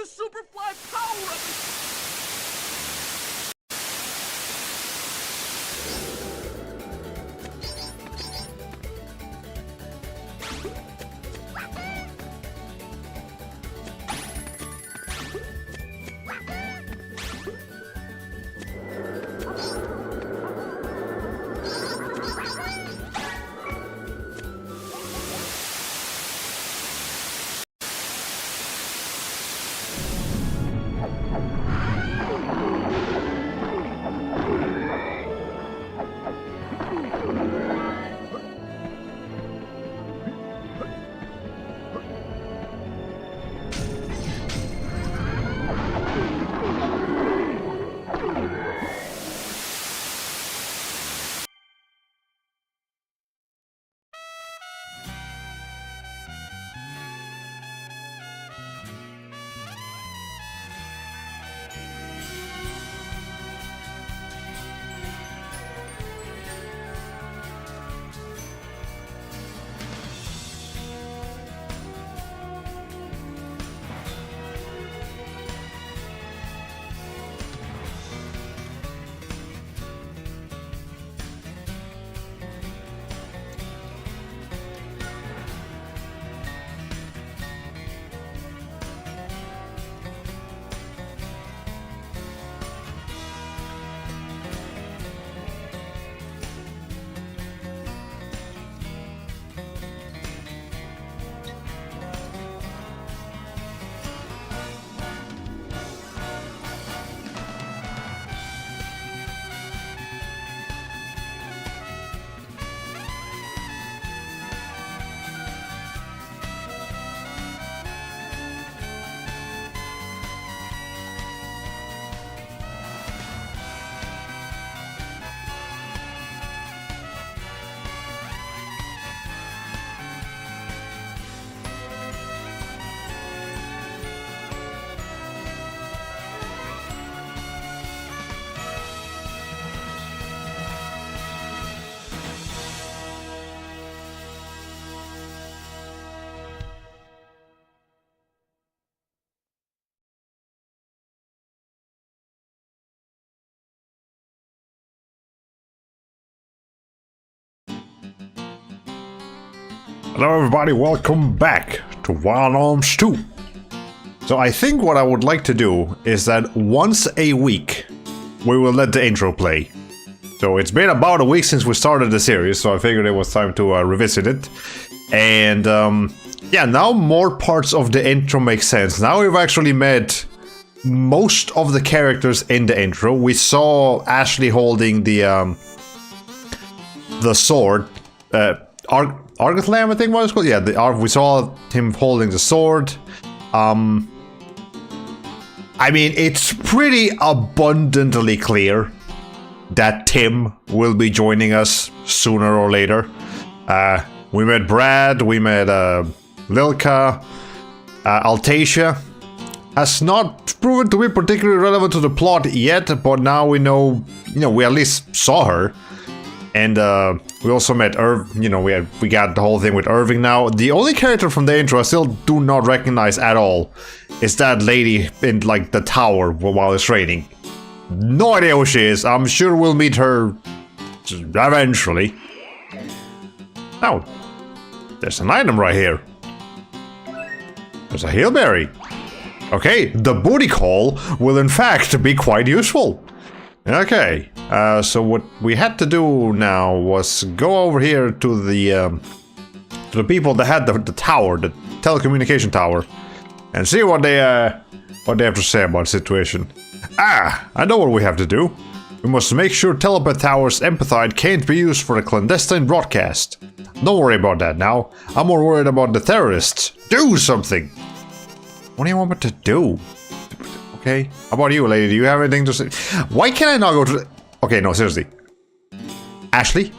the Superfly power-up! Hello everybody, welcome back to Wild Arms 2. So I think what I would like to do is that once a week we will let the intro play. So it's been about a week since we started the series, so I figured it was time to revisit it. And yeah, now more parts of the intro make sense. Now we've actually met most of the characters in the intro. We saw Ashley holding the sword. Argotlam, I think what it's called. Yeah, we saw him holding the sword. I mean, it's pretty abundantly clear that Tim will be joining us sooner or later. We met Brad, we met Lilka, Altacia. Has not proven to be particularly relevant to the plot yet, but now we know, we at least saw her. And we also met we got the whole thing with Irving now. The only character from the intro I still do not recognize at all is that lady in like the tower while it's raining. No idea who she is. I'm sure we'll meet her eventually. Oh, there's an item right here. There's a Hailberry. Okay, the booty call will in fact be quite useful. Okay, so what we had to do now was go over here to the people that had the tower, the telecommunication tower, and see what they have to say about the situation. I know what we have to do. We must make sure telepath towers empathite can't be used for a clandestine broadcast. Don't worry about that now. I'm more worried about the terrorists. Do something! What do you want me to do? Okay. How about you, lady? Do you have anything to say? Why can I not go to... Okay, no, seriously. Ashley?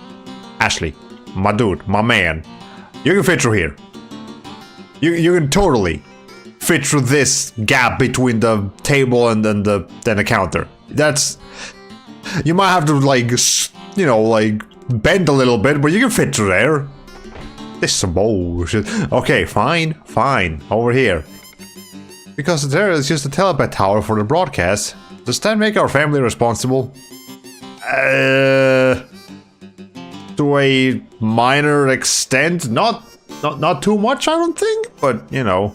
Ashley. My dude. My man. You can fit through here. You can totally fit through this gap between the table and then the counter. That's... You might have to, like, bend a little bit, but you can fit through there. This is some bullshit. Okay, fine. Fine. Over here. Because the terrorists used the telepath tower for the broadcast. Does that make our family responsible? To a minor extent, not too much, I don't think, but you know.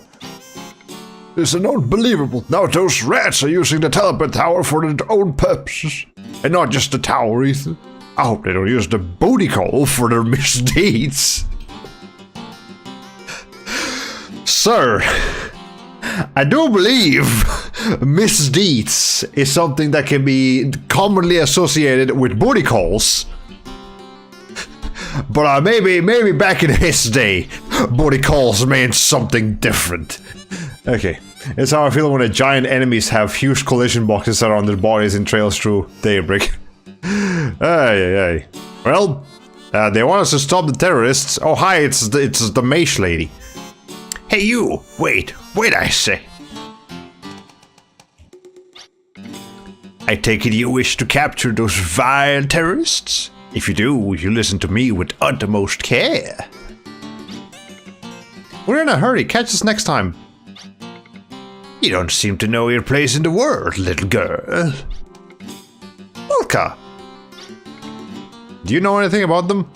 It's unbelievable. Now those rats are using the telepath tower for their own purposes. And not just the tower, Ethan. I hope they don't use the booty call for their misdeeds. Sir, I do believe misdeeds is something that can be commonly associated with booty calls. But maybe back in his day, booty calls meant something different. Okay, it's how I feel when the giant enemies have huge collision boxes around their bodies and trails through daybreak. Ay. Well, they want us to stop the terrorists. Oh hi, it's the mage lady. Hey you, wait I say. I take it you wish to capture those vile terrorists? If you do, you listen to me with utmost care. We're in a hurry, catch us next time. You don't seem to know your place in the world, little girl. Milka! Do you know anything about them?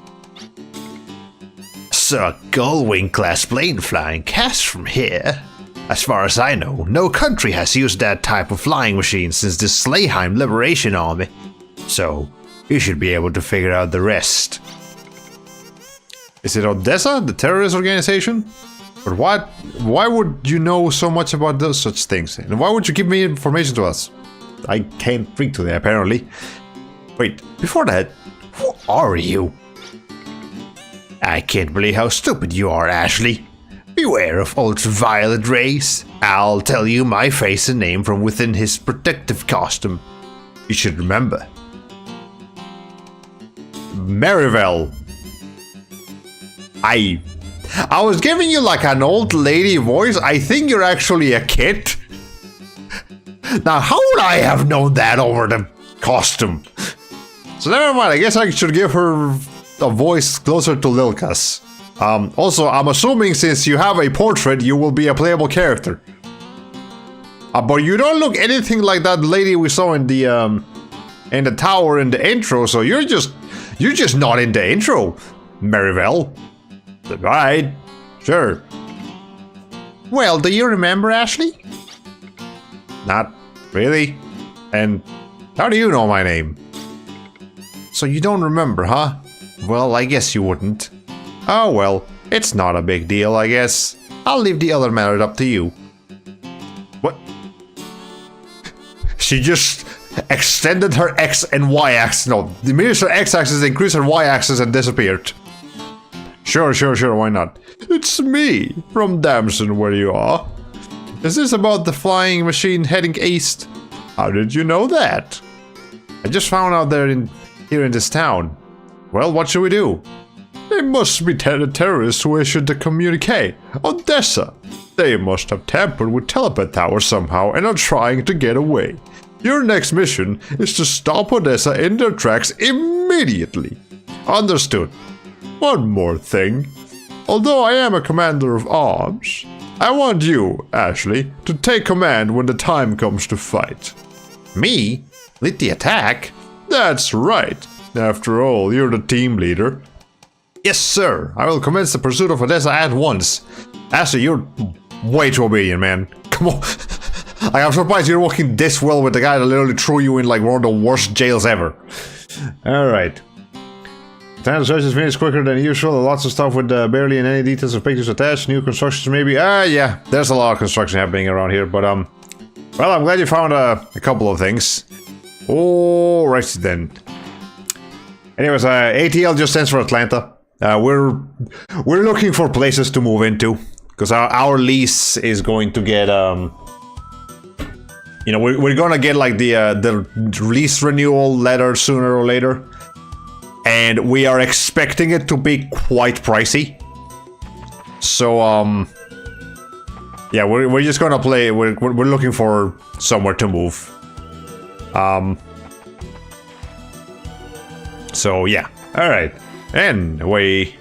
Saw a Gullwing-class plane flying cast from here. As far as I know, no country has used that type of flying machine since the Slayheim Liberation Army. So, you should be able to figure out the rest. Is it Odessa, the terrorist organization? But why would you know so much about those such things? And why would you give me information to us? I can't read today, apparently. Wait, before that, who are you? I can't believe how stupid you are, Ashley. Beware of ultraviolet rays. I'll tell you my face and name from within his protective costume. You should remember. Marivelle. I was giving you like an old lady voice. I think you're actually a kid. Now, how would I have known that over the costume? So never mind. I guess I should give her a voice closer to Lilka's. Also, I'm assuming since you have a portrait, you will be a playable character. But you don't look anything like that lady we saw in the tower in the intro. So you're just not in the intro, Marivelle. Right, sure. Well, do you remember, Ashley? Not really. And how do you know my name? So you don't remember, huh? Well, I guess you wouldn't. Oh well, it's not a big deal, I guess. I'll leave the other matter up to you. What? She just extended her X and Y axis. No, diminished her X axis, increased her Y axis, and disappeared. Sure, why not? It's me, from Damson, where you are. Is this about the flying machine heading east? How did you know that? I just found out here in this town. Well, what should we do? They must be the terrorists who issued the communique. Odessa. They must have tampered with telepath towers somehow and are trying to get away. Your next mission is to stop Odessa in their tracks immediately. Understood. One more thing. Although I am a commander of arms, I want you, Ashley, to take command when the time comes to fight. Me? Lead the attack? That's right. After all, you're the team leader. Yes, sir. I will commence the pursuit of Odessa at once. Ashley, you're way too obedient, man. Come on. I'm surprised you're working this well with the guy that literally threw you in like one of the worst jails ever. Alright. Time to search is finished quicker than usual. Lots of stuff with barely any details of pictures attached. New constructions maybe. Yeah, there's a lot of construction happening around here, but well, I'm glad you found a couple of things. Alright then. Anyways, ATL just stands for Atlanta. We're looking for places to move into because our lease is going to get you know, we're gonna get like the lease renewal letter sooner or later. And we are expecting it to be quite pricey. So, yeah, we're just gonna play. We're looking for somewhere to move. So yeah, all right. Anyway,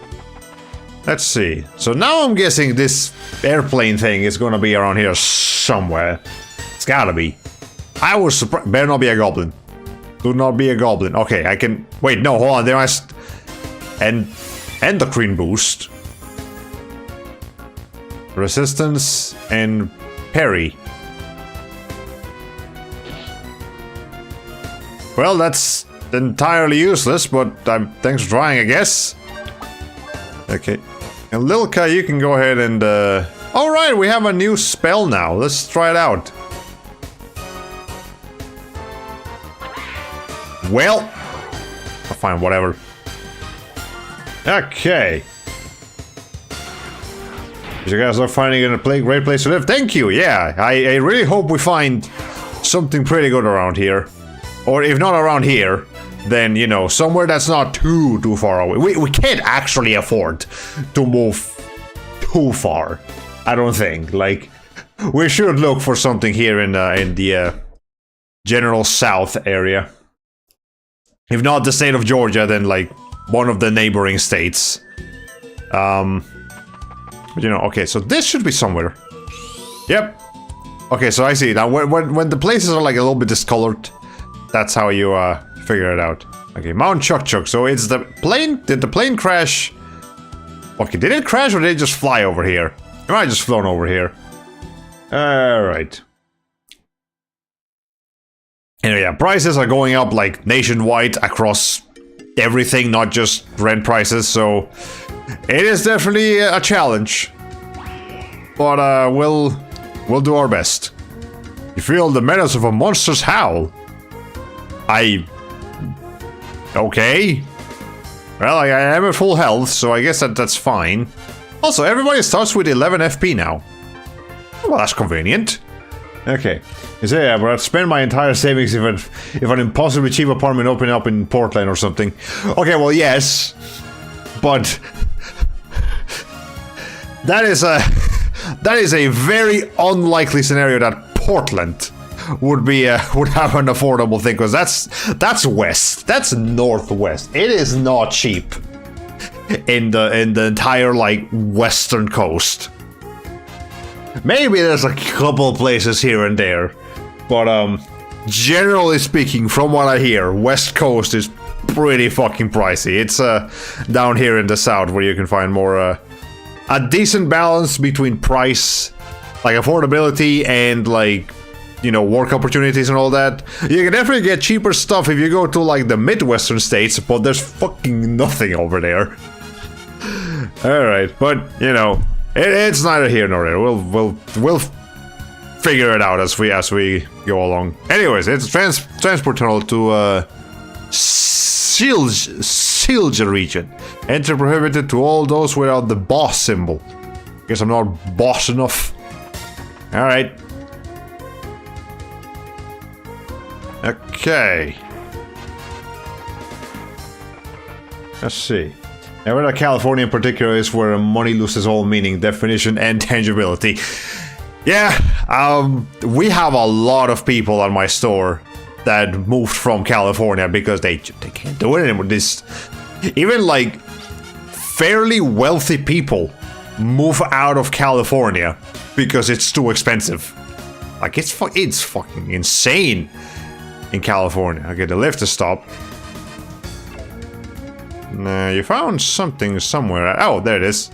Let's see. So now I'm guessing this airplane thing is gonna be around here somewhere. It's gotta be. I was surprised. Better not be a goblin. Do not be a goblin. Okay, I can... Wait, no, hold on. There I... And... Endocrine boost. Resistance and parry. Well, that's entirely useless, but thanks for trying, I guess. Okay. And Lilka, you can go ahead and... Alright, we have a new spell now. Let's try it out. Well... Fine, whatever. Okay. You guys are finding it a great place to live. Thank you, yeah. I really hope we find something pretty good around here. Or if not around here, then, you know, somewhere that's not too far away. We can't actually afford to move too far, I don't think. Like, we should look for something here in the general south area. If not the state of Georgia, then, like, one of the neighboring states. But, you know, okay, so this should be somewhere. Yep. Okay, so I see. Now, when the places are, like, a little bit discolored, that's how you, figure it out. Okay, Mount Chuck Chuck. So it's the plane... Did the plane crash? Okay, did it crash or did it just fly over here? It might have just flown over here. Alright. Anyway, yeah, prices are going up, like, nationwide across everything, not just rent prices, so... It is definitely a challenge. But, we'll do our best. You feel the menace of a monster's howl. Okay. Well, I am at full health, so I guess that's fine. Also, everybody starts with 11 FP now. Well, that's convenient. Okay. You say, yeah, but I'd spend my entire savings if an impossibly cheap apartment opened up in Portland or something. Okay, well, yes. But... that is a very unlikely scenario that Portland would have an affordable thing, because that's west, that's northwest. It is not cheap in the entire, like, western coast. Maybe there's a couple places here and there, but generally speaking, from what I hear, west coast is pretty fucking pricey. It's down here in the south where you can find more a decent balance between price, like affordability, and, like, you know, work opportunities and all that. You can definitely get cheaper stuff if you go to, like, the Midwestern states, but there's fucking nothing over there. Alright, but, you know, it's neither here nor there. We'll figure it out as we go along. Anyways, it's transport tunnel to Silja region. Enter prohibited to all those without the boss symbol. Guess I'm not boss enough. Alright. Okay. Let's see. Nevada, California in particular is where money loses all meaning, definition, and tangibility. Yeah, we have a lot of people at my store that moved from California because they can't do it anymore. Even, like, fairly wealthy people move out of California because it's too expensive. Like, it's fucking insane in California. Okay, the lift is stopped. Nah, you found something somewhere. Oh, there it is.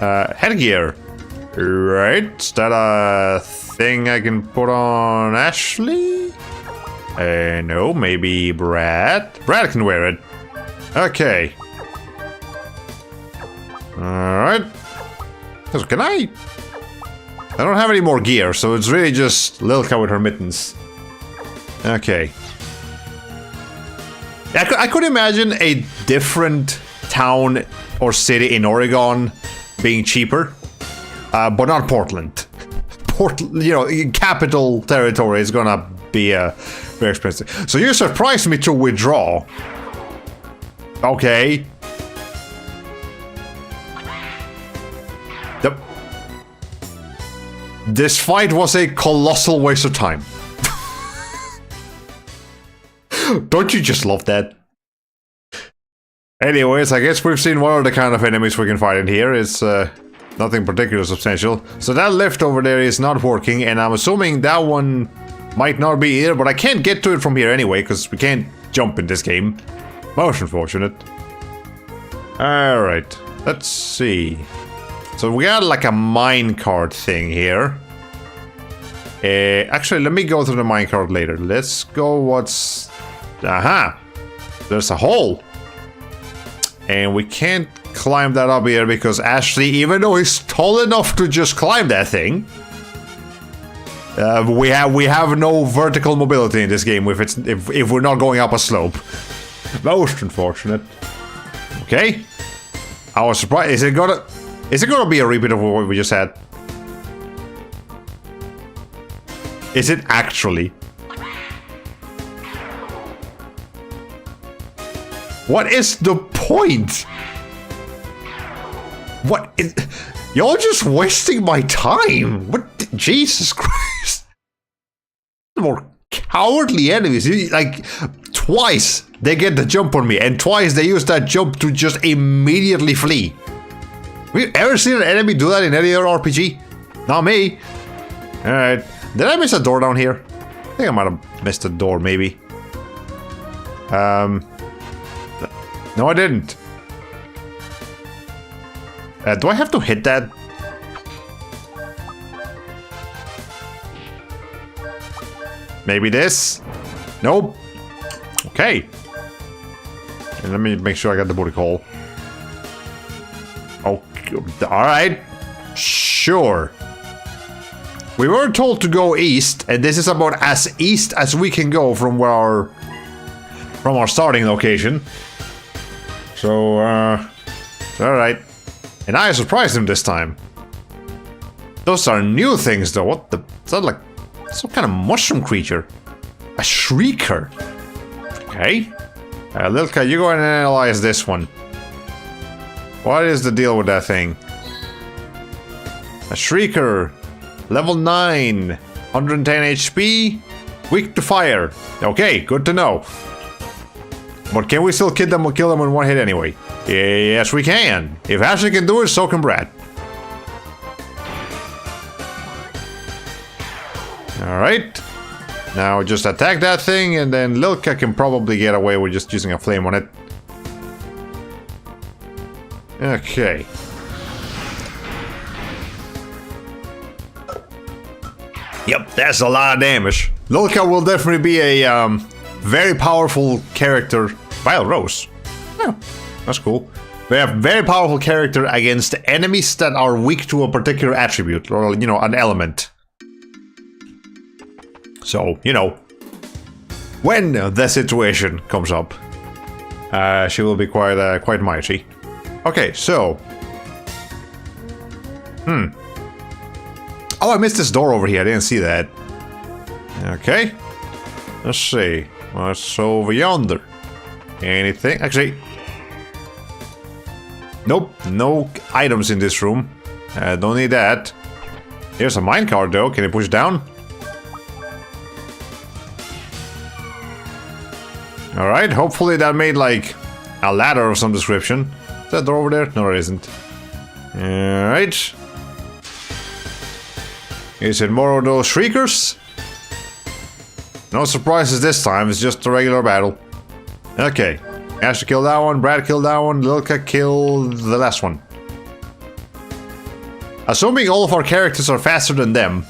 Headgear. Right, is that a thing I can put on Ashley? No, maybe Brad? Brad can wear it. Okay. Alright. So can I don't have any more gear, so it's really just Lilka with her mittens. Okay. I could imagine a different town or city in Oregon being cheaper, but not Portland. You know, capital territory is gonna be very expensive. So you surprised me to withdraw. Okay. Yep. This fight was a colossal waste of time. Don't you just love that? Anyways, I guess we've seen one of the kind of enemies we can fight in here. It's nothing particularly substantial. So that lift over there is not working, and I'm assuming that one might not be either, but I can't get to it from here anyway, because we can't jump in this game. Most unfortunate. Alright, let's see. So we got like a minecart thing here. Actually, let me go through the minecart later. Let's go what's... Aha! There's a hole. And we can't climb that up here because Ashley, even though he's tall enough to just climb that thing, we have no vertical mobility in this game if we're not going up a slope. Most unfortunate. Okay. I was surprised. Is it gonna be a repeat of what we just had? Is it actually? What is the point? What is... Y'all just wasting my time. What? Jesus Christ. More cowardly enemies. Like, twice they get the jump on me, and twice they use that jump to just immediately flee. Have you ever seen an enemy do that in any other RPG? Not me. Alright. Did I miss a door down here? I think I might have missed a door, maybe. No, I didn't. Do I have to hit that? Maybe this? Nope. Okay. And let me make sure I got the booty call. Oh, alright. Sure. We were told to go east, and this is about as east as we can go from where our starting location. So, alright. And I surprised him this time. Those are new things, though. What the... Is that like some kind of mushroom creature? A shrieker. Okay. Lilka, you go and analyze this one. What is the deal with that thing? A shrieker. Level 9. 110 HP. Weak to fire. Okay, good to know. But can we still kill them in one hit anyway? Yes, we can. If Ashley can do it, so can Brad. Alright. Now just attack that thing, and then Lilka can probably get away with just using a flame on it. Okay. Yep, that's a lot of damage. Lilka will definitely be a very powerful character. Vile Rose. Oh, that's cool. We have very powerful character against enemies that are weak to a particular attribute, or, you know, an element. So, you know, when the situation comes up, she will be quite mighty. Okay, so... Oh, I missed this door over here. I didn't see that. Okay. Let's see. What's over yonder? Anything? Actually... Nope. No items in this room. Don't need that. Here's a minecart, though. Can you push down? Alright, hopefully that made, like, a ladder of some description. Is that door over there? No, it isn't. Alright. Is it more of those shriekers? No surprises this time, it's just a regular battle. Okay. Ashley killed that one, Brad killed that one, Lilka killed the last one. Assuming all of our characters are faster than them,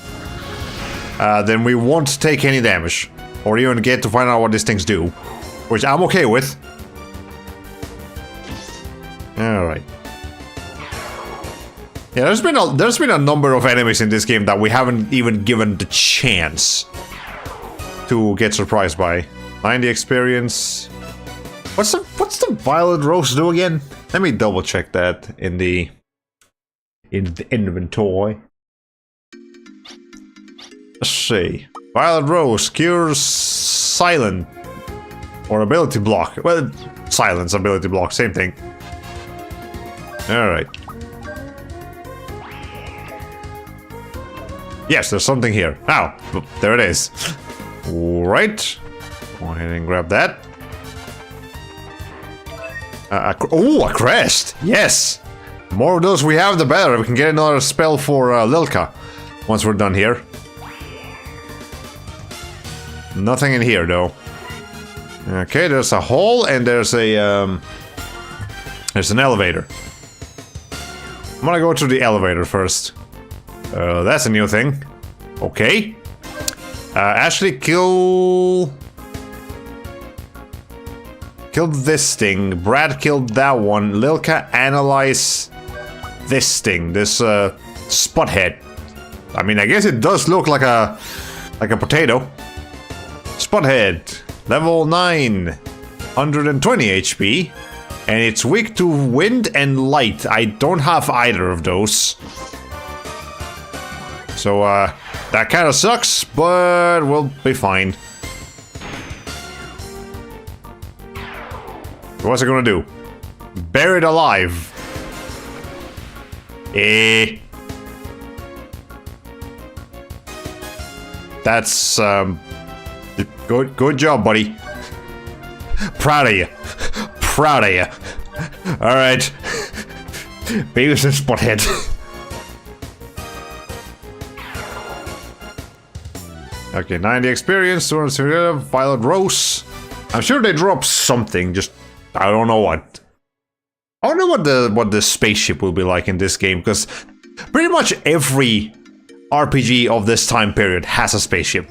then we won't take any damage. Or even get to find out what these things do. Which I'm okay with. Alright. Yeah, there's been a number of enemies in this game that we haven't even given the chance to get surprised by. 90 experience. What's the Violet Rose do again? Let me double check that in the inventory. Let's see. Violet Rose cures silent or ability block. Well, silence ability block, same thing. Alright. Yes, there's something here. Ow! There it is. Alright. Go ahead and grab that. Oh, a crest! Yes! The more of those we have, the better. We can get another spell for Lilka once we're done here. Nothing in here, though. Okay, there's a hole and there's a there's an elevator. I'm gonna go to the elevator first. That's a new thing. Okay. Ashley, killed this thing. Brad killed that one. Lilka, analyze this thing. This spot head. I mean, I guess it does look like a potato. Spot head, level 9, 120 HP, and it's weak to wind and light. I don't have either of those. So that kind of sucks, but we'll be fine. What's it gonna do? Buried alive. That's good job, buddy. Proud of you. Proud of you. All right. Beavis and Spothead. Okay, 90 experience, 200 Violet Rose. I'm sure they drop something, just I don't know what. I wonder what the spaceship will be like in this game, because pretty much every RPG of this time period has a spaceship.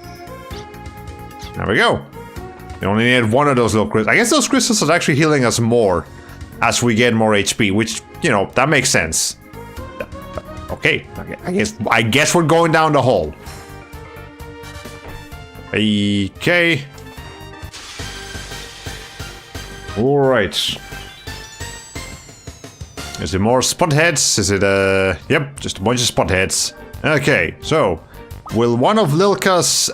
There we go. You only need one of those little crystals. I guess those crystals are actually healing us more as we get more HP, which, you know, that makes sense. Okay, I guess we're going down the hole. Okay. Alright. Is it more spot heads? Is it yep, just a bunch of spot heads. Okay, so will one of Lilka's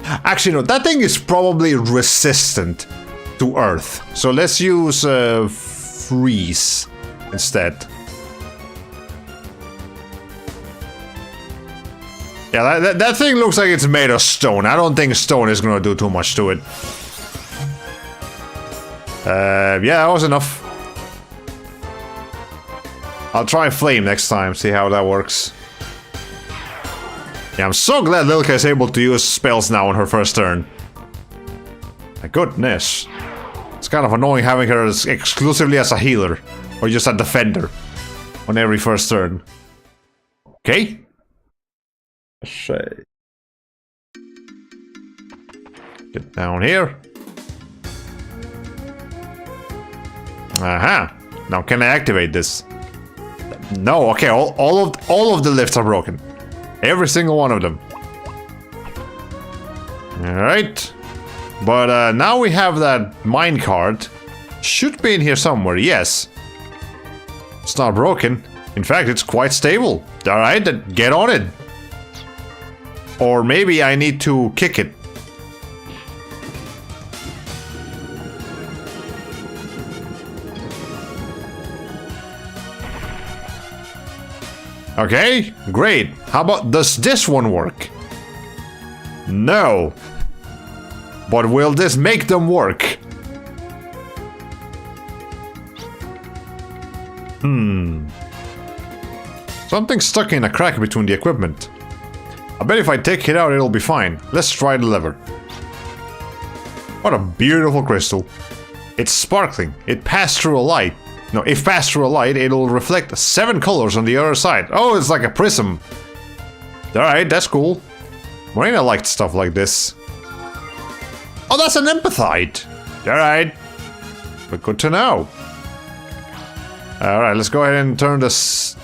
actually no, that thing is probably resistant to earth. So let's use freeze instead. Yeah, that thing looks like it's made of stone. I don't think stone is gonna do too much to it. Yeah, that was enough. I'll try flame next time, see how that works. Yeah, I'm so glad Lilka is able to use spells now on her first turn. My goodness. It's kind of annoying having her exclusively as a healer, or just a defender, on every first turn. Okay. Get down here. Aha. Now can I activate this? No, okay, all of the lifts are broken. Every single one of them. Alright. But now we have that minecart. Should be in here somewhere, yes. It's not broken. In fact, it's quite stable. Alright, then get on it. Or maybe I need to kick it. Okay, great. How about, does this one work? No. But will this make them work? Something's stuck in a crack between the equipment. I bet if I take it out, it'll be fine. Let's try the lever. What a beautiful crystal. It's sparkling. It passed through a light. No, if passed through a light, it'll reflect 7 colors on the other side. Oh, it's like a prism. Alright, that's cool. Marina liked stuff like this. Oh, that's an empathite. Alright. But good to know. Alright, let's go ahead and turn this...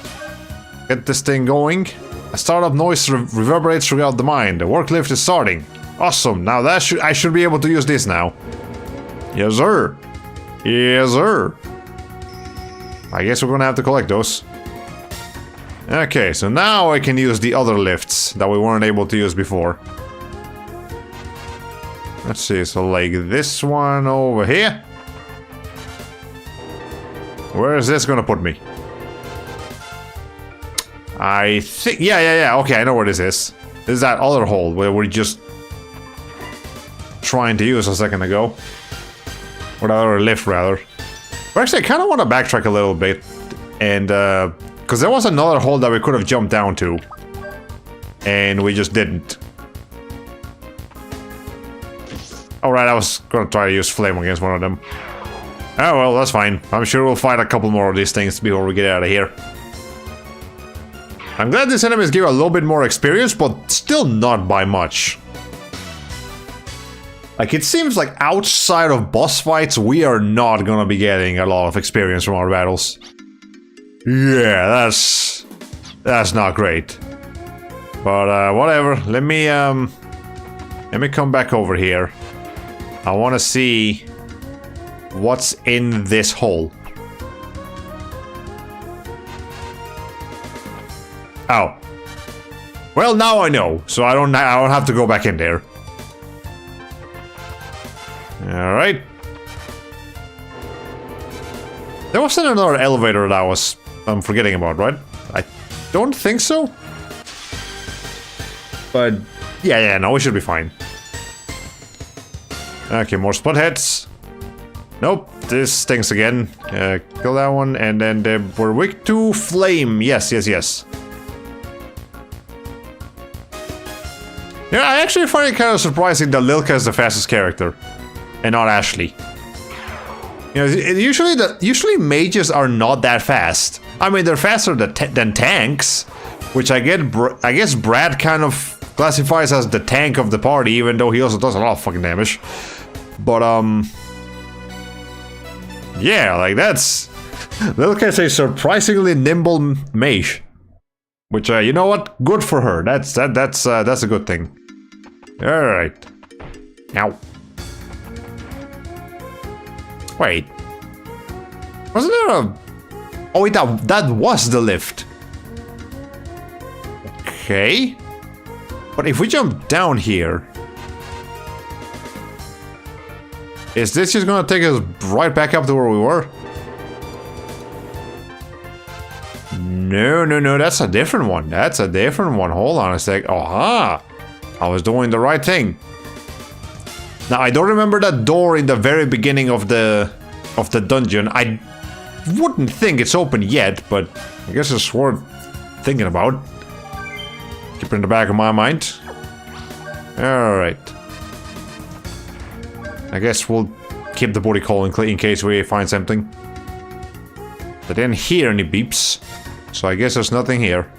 Get this thing going. A startup noise reverberates throughout the mine. The work lift is starting. Awesome. Now that I should be able to use this now. Yes, sir. Yes, sir. I guess we're gonna have to collect those. Okay, so now I can use the other lifts that we weren't able to use before. Let's see, so like this one over here. Where is this gonna put me? I think, yeah, okay, I know where this is. This is that other hole where we're just trying to use a second ago. Or lift, rather. But actually, I kind of want to backtrack a little bit. And, because there was another hole that we could have jumped down to. And we just didn't. Alright, I was going to try to use flame against one of them. Oh, well, that's fine. I'm sure we'll fight a couple more of these things before we get out of here. I'm glad these enemies give a little bit more experience, but still not by much. Like, it seems like outside of boss fights, we are not gonna be getting a lot of experience from our battles. Yeah, that's not great. But, whatever. Let me come back over here. I want to see what's in this hole. Oh. Well, now I know, so I don't have to go back in there. All right. There wasn't another elevator that I'm forgetting about, right? I don't think so. But yeah, no, we should be fine. Okay, more spot heads. Nope, this stinks again. Kill that one, and then we're weak to flame. Yes. Yeah, I actually find it kind of surprising that Lilka is the fastest character, and not Ashley. You know, usually mages are not that fast. I mean, they're faster than tanks, which I guess Brad kind of classifies as the tank of the party, even though he also does a lot of fucking damage. But yeah, like that's Lilka is a surprisingly nimble mage, which you know what, good for her. That's a good thing. All right. Now, wait, wasn't there a? Oh wait, that was the lift. Okay, but if we jump down here, is this just gonna take us right back up to where we were? No, that's a different one. That's a different one. Hold on a sec. Aha! I was doing the right thing. Now, I don't remember that door in the very beginning of the dungeon. I wouldn't think it's open yet, but I guess it's worth thinking about. Keep it in the back of my mind. Alright. I guess we'll keep the booty call in case we find something. I didn't hear any beeps, so I guess there's nothing here.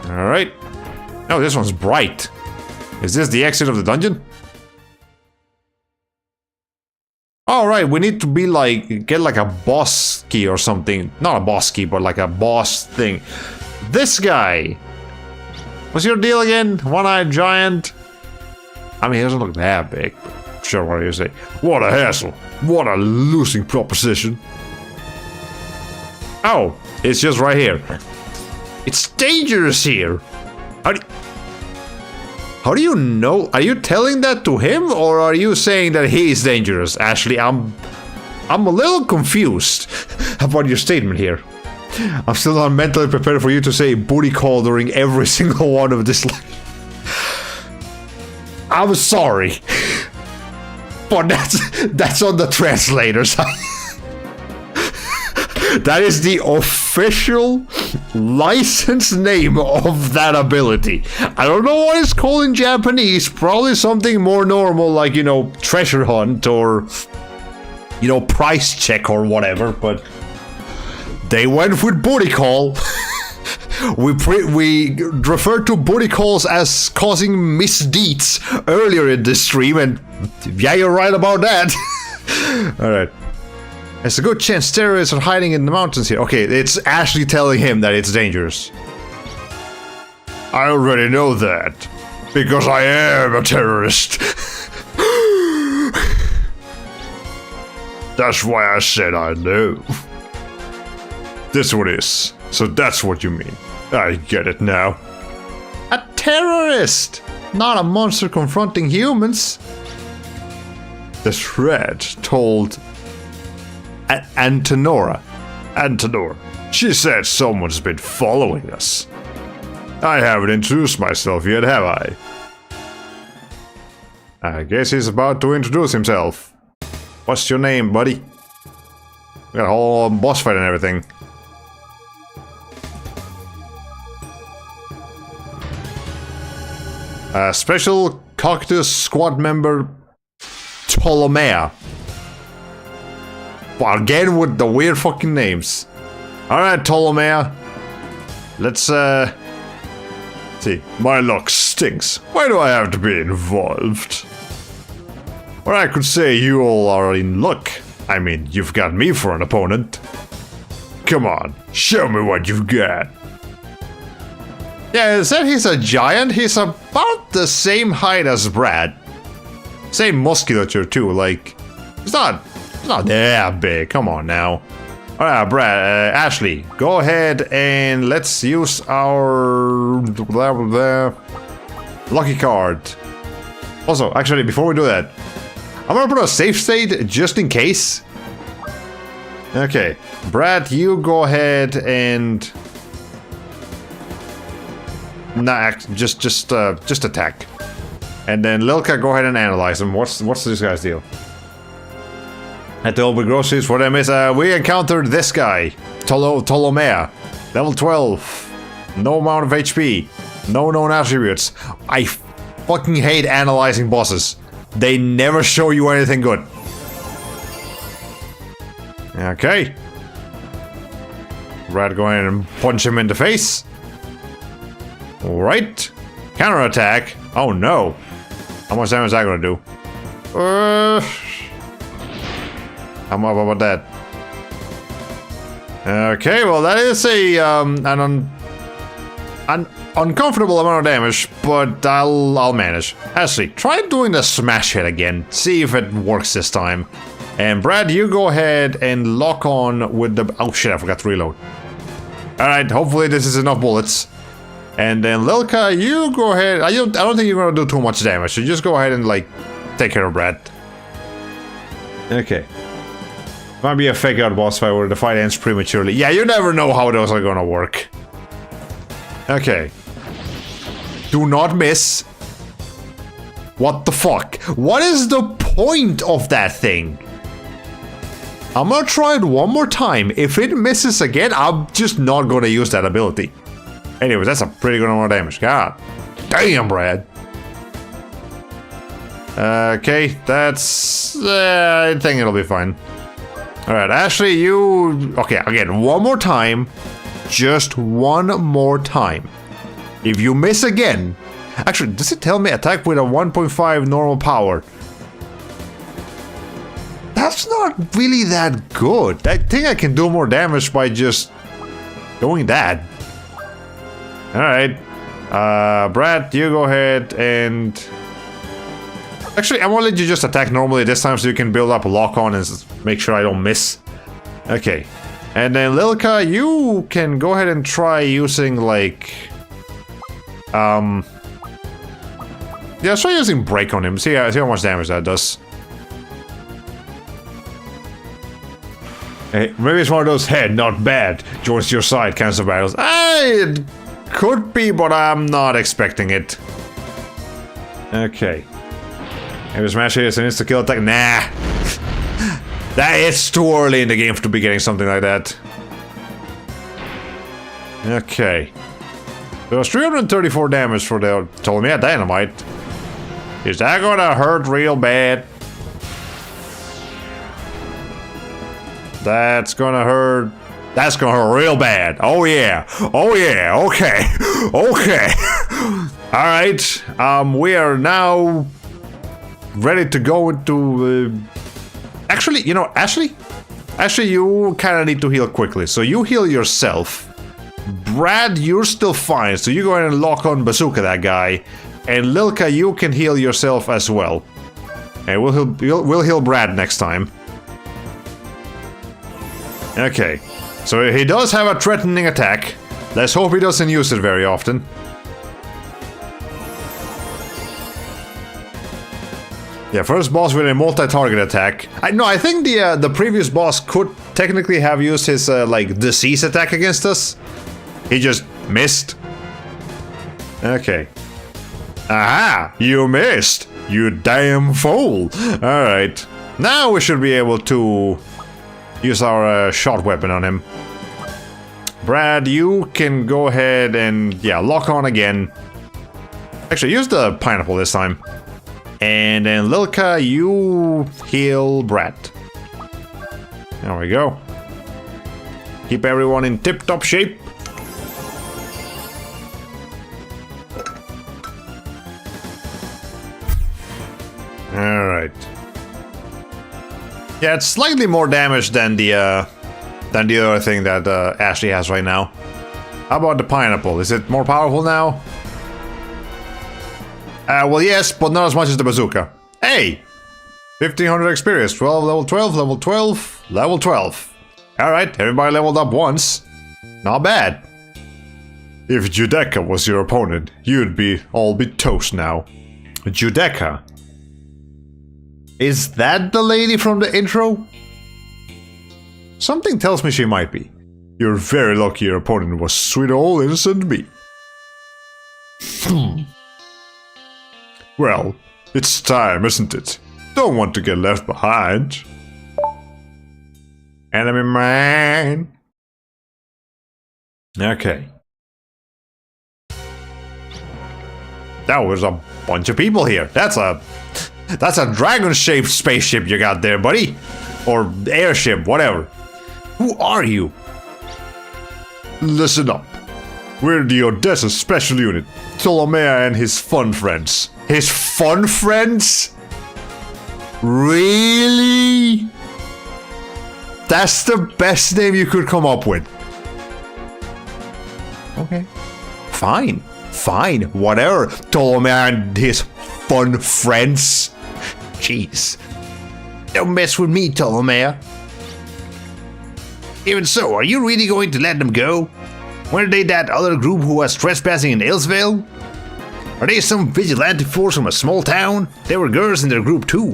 Alright. Oh, this one's bright. Is this the exit of the dungeon? Alright, we need to be like, get like a boss key or something. Not a boss key, but like a boss thing. This guy! What's your deal again? One-eyed giant? I mean, he doesn't look that big, but sure, what do you say? What a hassle. What a losing proposition. Oh, it's just right here. It's dangerous here. How do you know? Are you telling that to him, or are you saying that he's dangerous? Ashley, I'm a little confused about your statement here. I'm still not mentally prepared for you to say booty call during every single one of this. I'm sorry, but that's on the translators. That is the official license name of that ability. I don't know what it's called in Japanese. Probably something more normal, like, you know, treasure hunt or, you know, price check or whatever. But they went with booty call. We referred to booty calls as causing misdeeds earlier in this stream, and yeah, you're right about that. All right. There's a good chance terrorists are hiding in the mountains here. Okay, it's Ashley telling him that it's dangerous. I already know that, because I am a terrorist. That's why I said I know. This one is. So that's what you mean. I get it now. A terrorist! Not a monster confronting humans. The thread told Antonora. She said someone's been following us. I haven't introduced myself yet, have I? I guess he's about to introduce himself. What's your name, buddy? We got a whole boss fight and everything. Special Cactus Squad member Ptolemy. Well, again with the weird fucking names. Alright, Ptolemy. Let's see. My luck stinks. Why do I have to be involved? Or I could say you all are in luck. I mean, you've got me for an opponent. Come on, show me what you've got. Yeah, is that he's a giant? He's about the same height as Brad. Same musculature too, like... It's not that big, come on now. Alright, Brad, Ashley, go ahead and let's use our... lucky card. Also, actually, before we do that, I'm gonna put a safe state just in case. Okay, Brad, you go ahead and... Nah, just attack. And then Lilka, go ahead and analyze him. What's this guy's deal? At the Open Groceries for them is we encountered this guy, Ptolemy, level 12, no amount of HP, no known attributes. I fucking hate analyzing bosses. They never show you anything good. Okay. Brad, go ahead and punch him in the face. Alright. Counterattack. Oh no. How much damage is that gonna do? How about that? Okay, well that is an uncomfortable amount of damage, but I'll manage. Ashley, try doing the smash hit again. See if it works this time. And Brad, you go ahead and lock on with the... Oh shit, I forgot to reload. Alright, hopefully this is enough bullets. And then Lilka, you go ahead. I don't think you're gonna do too much damage, so just go ahead and like take care of Brad. Okay. Might be a fake out boss fight where the fight ends prematurely. Yeah, you never know how those are gonna work. Okay. Do not miss. What the fuck? What is the point of that thing? I'm gonna try it one more time. If it misses again, I'm just not gonna use that ability. Anyways, that's a pretty good amount of damage. God damn, Brad. Okay, that's... I think it'll be fine. Alright, Ashley, you... Okay, again, one more time. Just one more time. If you miss again... Actually, does it tell me attack with a 1.5 normal power? That's not really that good. I think I can do more damage by just doing that. Alright. Brad, you go ahead and... Actually, I'm gonna let you just attack normally this time so you can build up a lock on and make sure I don't miss. Okay. And then Lilka, you can go ahead and try using like... Yeah, try using break on him. See how much damage that does. Hey, maybe it's one of those head, not bad, joins your side cancer battles. It could be, but I'm not expecting it. Okay. Maybe smash it as an insta-kill attack. Nah. It's too early in the game to be getting something like that. Okay. There was 334 damage for the Ptolemy Dynamite. Is that gonna hurt real bad? That's gonna hurt. That's gonna hurt real bad. Oh yeah. Oh yeah. Okay. Okay. Alright. We are now ready to go into... Actually, you know, Ashley? Ashley, you kinda need to heal quickly. So you heal yourself. Brad, you're still fine. So you go ahead and lock on Bazooka that guy. And Lilka, you can heal yourself as well. And we'll heal Brad next time. Okay. So he does have a threatening attack. Let's hope he doesn't use it very often. Yeah, first boss with a multi-target attack. I think the previous boss could technically have used his like disease attack against us. He just missed. Okay. Aha! You missed! You damn fool. Alright. Now we should be able to use our shot weapon on him. Brad, you can go ahead and, yeah, lock on again. Actually, use the pineapple this time. And then Lilka, you heal Brad. There we go. Keep everyone in tip-top shape. Alright. Yeah, it's slightly more damage than the other thing that Ashley has right now. How about the pineapple? Is it more powerful now? Well, yes, but not as much as the bazooka. Hey! 1500 experience, 12, level 12, level 12, level 12. Alright, everybody leveled up once. Not bad. If Judecca was your opponent, you'd all be toast now. Judecca? Is that the lady from the intro? Something tells me she might be. You're very lucky your opponent was sweet old innocent me. Well, it's time, isn't it? Don't want to get left behind. Enemy man. Okay. That was a bunch of people here. That's a dragon-shaped spaceship you got there, buddy. Or airship, whatever. Who are you? Listen up. We're the Odessa Special Unit. Ptolomea and his fun friends. His fun friends? Really? That's the best name you could come up with. Okay. Fine. Fine. Whatever. Ptolomea and his fun friends. Jeez. Don't mess with me, Ptolomea. Even so, are you really going to let them go? Weren't they that other group who was trespassing in Ilsville? Are they some vigilante force from a small town? There were girls in their group too.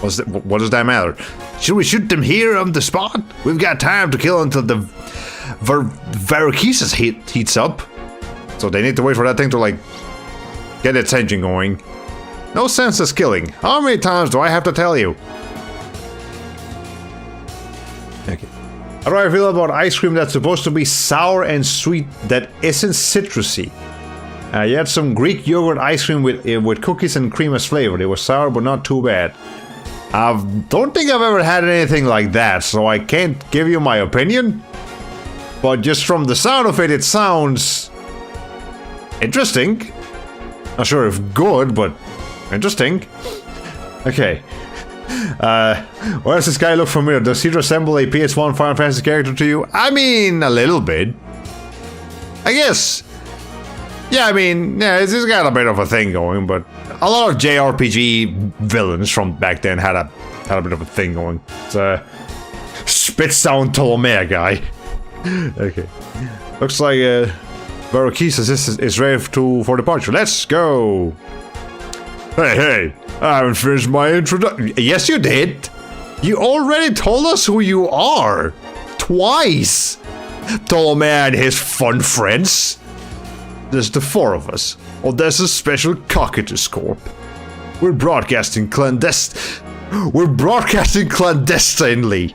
What does that matter? Should we shoot them here on the spot? We've got time to kill until the Varokesis heats up. So they need to wait for that thing to, like, get its engine going. No sense in killing. How many times do I have to tell you? Okay. How do I feel about ice cream that's supposed to be sour and sweet that isn't citrusy? You had some Greek yogurt ice cream with cookies and cream as flavor. It was sour, but not too bad. I don't think I've ever had anything like that, so I can't give you my opinion. But just from the sound of it, it sounds interesting. Not sure if good, but interesting. Okay. Why does this guy look familiar? Does he resemble a PS1 Final Fantasy character to you? I mean, a little bit. I guess. Yeah, I mean, yeah, it's got a bit of a thing going, but a lot of JRPG villains from back then had a bit of a thing going. It's a Spitsound Ptolomea guy. Okay. Looks like Varokesis is ready for departure. Let's go. Hey, I haven't finished my introduction. Yes, you did. You already told us who you are. Twice. Ptolomea and his fun friends. There's the four of us. Odessa's Special Cocytus Corp. We're broadcasting clandestinely.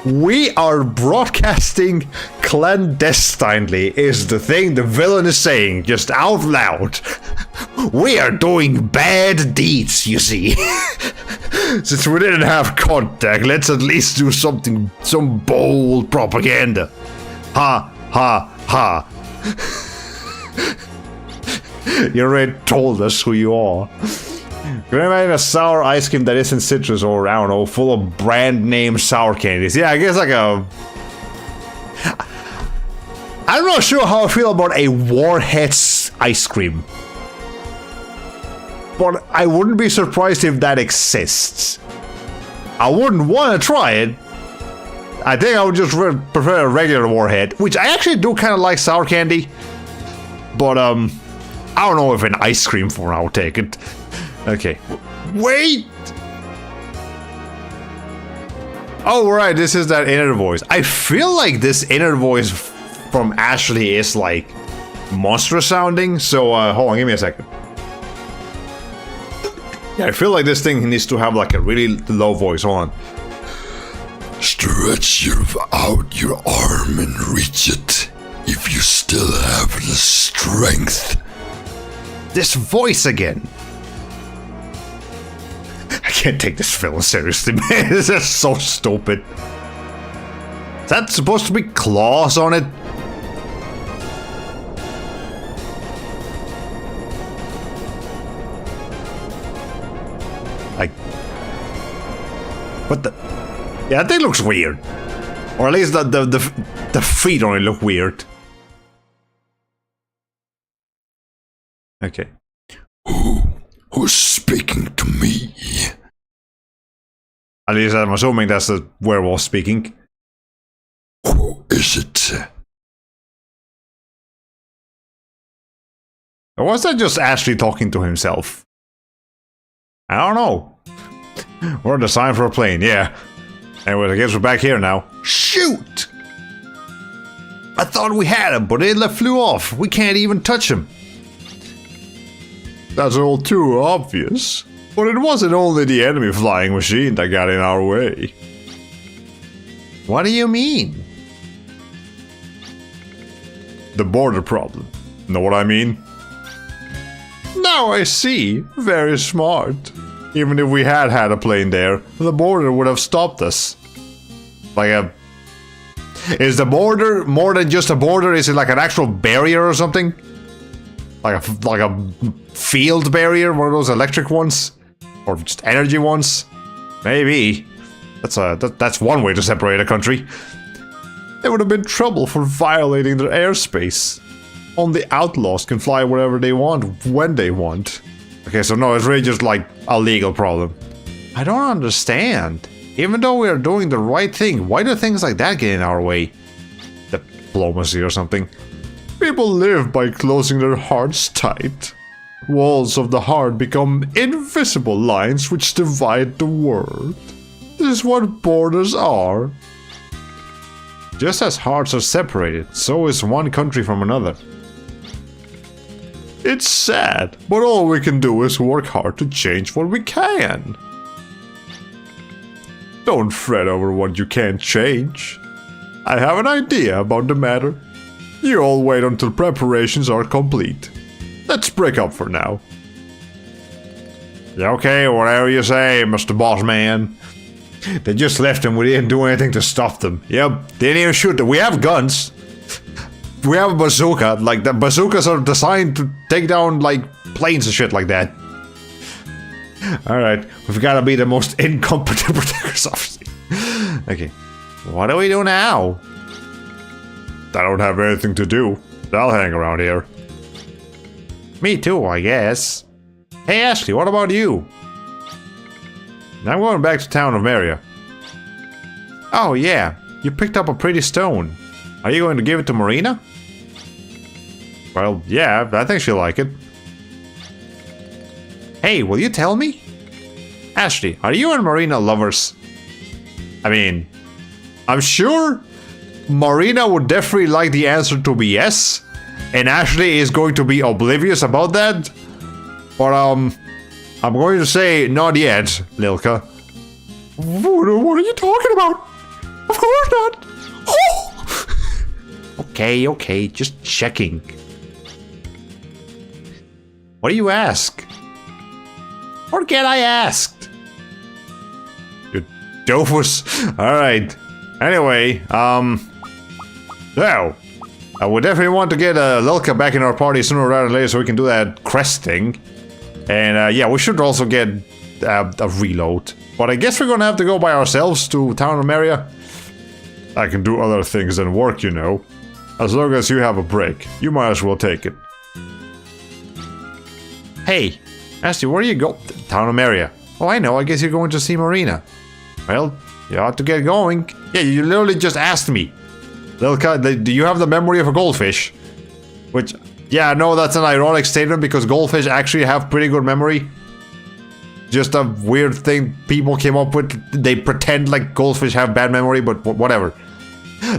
We are broadcasting clandestinely is the thing the villain is saying, just out loud. We are doing bad deeds, you see. Since we didn't have contact, let's at least do some bold propaganda. Ha, ha, ha. You already told us who you are. Can you imagine a sour ice cream that isn't citrus or, I don't know, full of brand name sour candies? Yeah, I guess like a... I'm not sure how I feel about a Warhead's ice cream. But I wouldn't be surprised if that exists. I wouldn't want to try it. I think I would just prefer a regular Warhead, which I actually do kind of like sour candy. But, I don't know if an ice cream form I'll take it. Okay. Wait! Oh, right, this is that inner voice. I feel like this inner voice from Ashley is like monstrous sounding, so hold on, give me a second. Yeah, I feel like this thing needs to have like a really low voice. Hold on. Stretch out your arm and reach it, if you still have the strength. This voice again. I can't take this film seriously, man. This is so stupid. Is that supposed to be claws on it? Like, what the? Yeah, that thing looks weird. Or at least the feet on it look weird. Okay. Who's speaking to me? At least I'm assuming that's the werewolf speaking. Who is it? Or was that just Ashley talking to himself? I don't know. We're designed for a plane, yeah. Anyways, I guess we're back here now. Shoot! I thought we had him, but it flew off. We can't even touch him. That's all too obvious. But it wasn't only the enemy flying machine that got in our way. What do you mean? The border problem. Know what I mean? Now I see. Very smart. Even if we had a plane there, the border would have stopped us. Is the border more than just a border? Is it like an actual barrier or something? Like a field barrier? One of those electric ones? Or just energy ones? Maybe. That's one way to separate a country. There would have been trouble for violating their airspace. Only outlaws can fly wherever they want, when they want. Okay, so no, it's really just like a legal problem. I don't understand. Even though we are doing the right thing, why do things like that get in our way? Diplomacy or something. People live by closing their hearts tight. Walls of the heart become invisible lines which divide the world. This is what borders are. Just as hearts are separated, so is one country from another. It's sad, but all we can do is work hard to change what we can. Don't fret over what you can't change. I have an idea about the matter. You all wait until preparations are complete. Let's break up for now. Yeah, okay, whatever you say, Mr. Boss Man. They just left and we didn't do anything to stop them. Yep, they didn't even shoot them. We have guns. We have a bazooka. Like, the bazookas are designed to take down, like, planes and shit like that. Alright, we've got to be the most incompetent protectors, obviously. Okay, what do we do now? I don't have anything to do. I'll hang around here. Me too, I guess. Hey Ashley, what about you? I'm going back to town of Maria. Oh yeah, you picked up a pretty stone. Are you going to give it to Marina? Well, yeah, I think she'll like it. Hey, will you tell me? Ashley, are you and Marina lovers? I mean, I'm sure Marina would definitely like the answer to be yes, and Ashley is going to be oblivious about that. But, I'm going to say not yet, Lilka. What are you talking about? Of course not. Oh! Okay, just checking. What do you ask? What get I asked? You doofus. Alright. Anyway, so, we definitely want to get Lilka back in our party sooner rather than later so we can do that crest thing. And yeah, we should also get a reload. But I guess we're gonna have to go by ourselves to town of Maria. I can do other things than work, you know. As long as you have a break, you might as well take it. Hey, Ashley, where do you go? Town of Maria. Oh, I know, I guess you're going to see Marina. Well, you ought to get going. Yeah, you literally just asked me. Lilka, do you have the memory of a goldfish? Which, yeah, I know that's an ironic statement because goldfish actually have pretty good memory. Just a weird thing people came up with. They pretend like goldfish have bad memory, but whatever.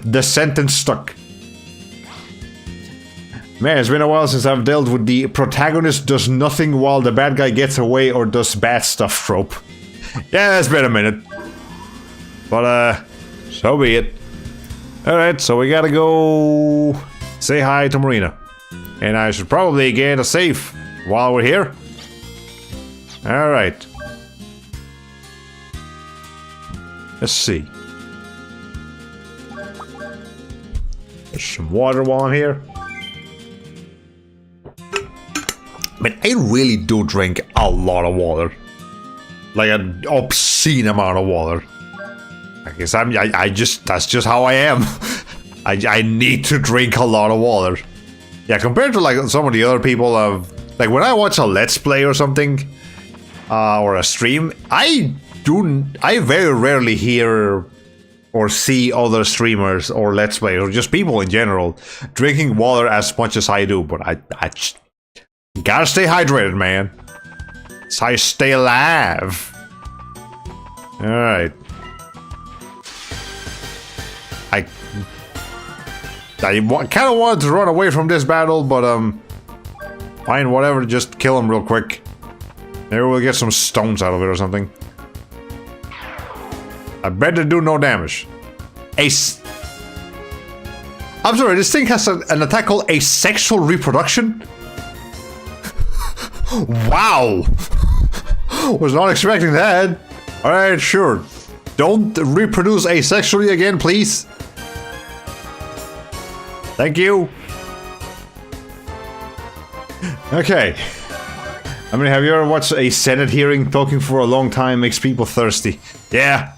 The sentence stuck. Man, it's been a while since I've dealt with the protagonist does nothing while the bad guy gets away or does bad stuff trope. Yeah, it's been a minute. But, so be it. Alright, so we gotta go say hi to Marina. And I should probably get a save while we're here. Alright. Let's see. There's some water while I'm here. But I really do drink a lot of water. Like an obscene amount of water. I guess that's just how I am. I need to drink a lot of water. Yeah, compared to like some of the other people like when I watch a Let's Play or something, or a stream, I very rarely hear or see other streamers or Let's Players or just people in general drinking water as much as I do, but I just gotta stay hydrated, man. That's how you stay alive. Alright. I kind of wanted to run away from this battle, but fine, whatever, just kill him real quick. Maybe we'll get some stones out of it or something. I bet they do no damage. I'm sorry, this thing has an attack called asexual reproduction? Wow! Was not expecting that. Alright, sure. Don't reproduce asexually again, please. Thank you. Okay. I mean, have you ever watched a Senate hearing? Talking for a long time makes people thirsty. Yeah.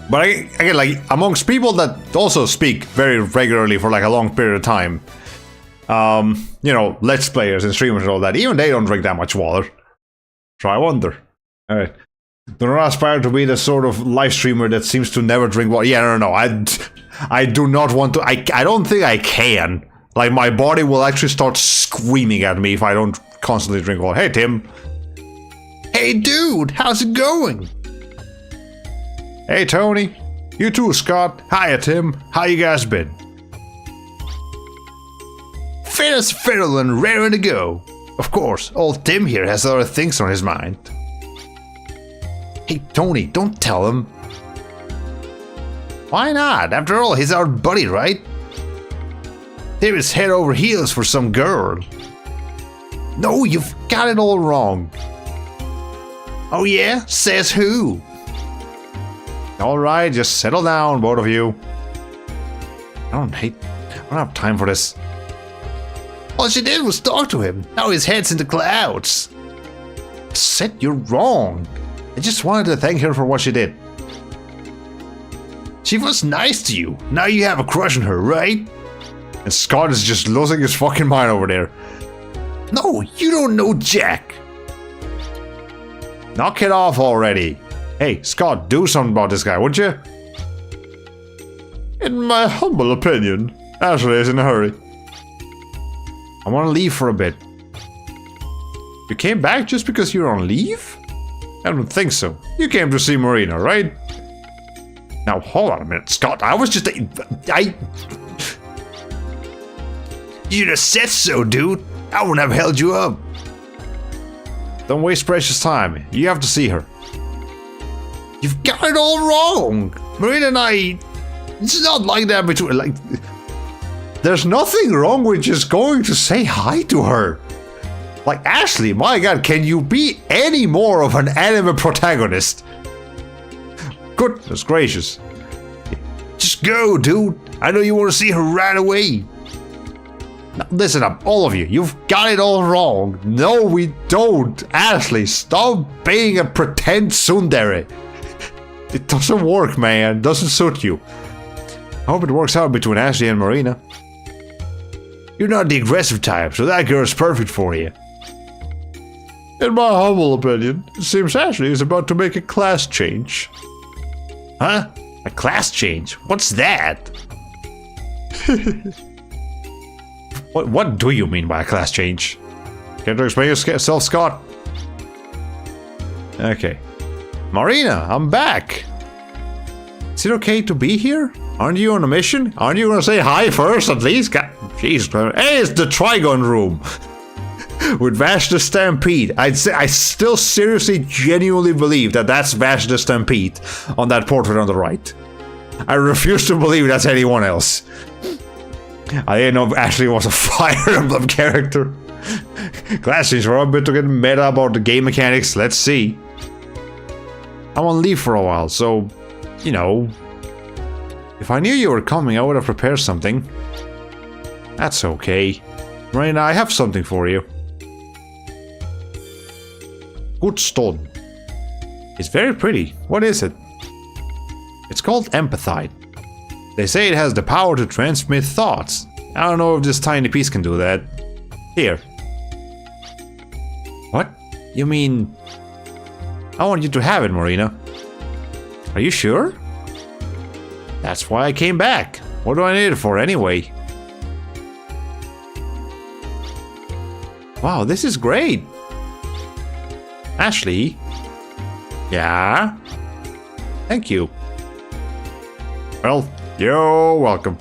But again, like, amongst people that also speak very regularly for like a long period of time, you know, Let's Players and streamers and all that, even they don't drink that much water. So I wonder. Alright. Do not aspire to be the sort of live streamer that seems to never drink water. Yeah, no, I do not want to. I don't think I can. Like, my body will actually start screaming at me if I don't constantly drink water. Hey, Tim. Hey, dude, how's it going? Hey, Tony. You too, Scott. Hiya, Tim. How you guys been? Fit as fiddle and raring to go. Of course, old Tim here has other things on his mind. Hey, Tony, don't tell him. Why not? After all, he's our buddy, right? Tim is head over heels for some girl. No, you've got it all wrong. Oh yeah? Says who? Alright, just settle down, both of you. I don't have time for this. All she did was talk to him. Now his head's in the clouds. Sid, you're wrong. I just wanted to thank her for what she did. She was nice to you. Now you have a crush on her, right? And Scott is just losing his fucking mind over there. No, you don't know Jack. Knock it off already. Hey, Scott, do something about this guy, would you? In my humble opinion, Ashley is in a hurry. I want to leave for a bit. You came back just because you're on leave? I don't think so. You came to see Marina, right? Now, hold on a minute, Scott. I was just... You'd have said so, dude. I wouldn't have held you up. Don't waste precious time. You have to see her. You've got it all wrong. Marina and I... It's not like that between... Like... There's nothing wrong with just going to say hi to her. Like, Ashley, my god, can you be any more of an anime protagonist? Goodness gracious. Just go, dude. I know you want to see her right away. Now, listen up, all of you. You've got it all wrong. No, we don't. Ashley, stop being a pretend tsundere. It doesn't work, man. It doesn't suit you. I hope it works out between Ashley and Marina. You're not the aggressive type, so that girl's perfect for you. In my humble opinion, it seems Ashley is about to make a class change. Huh? A class change? What's that? What do you mean by a class change? Care to explain yourself, Scott? Okay. Marina, I'm back. Is it okay to be here? Aren't you on a mission? Aren't you gonna say hi first, at least? Jeez, hey, it's the Trigon room. With Vash the Stampede. I still seriously, genuinely believe that that's Vash the Stampede on that portrait on the right. I refuse to believe that's anyone else. I didn't know Ashley was a Fire Emblem character. Classics, we're a bit to get meta about the game mechanics. Let's see. I'm on leave for a while, so, you know, if I knew you were coming, I would have prepared something. That's okay. Marina, I have something for you. Good stone. It's very pretty. What is it? It's called empathite. They say it has the power to transmit thoughts. I don't know if this tiny piece can do that. Here. What? You mean... I want you to have it, Marina. Are you sure? That's why I came back. What do I need it for anyway? Wow, this is great. Ashley? Yeah? Thank you. Well, you're welcome.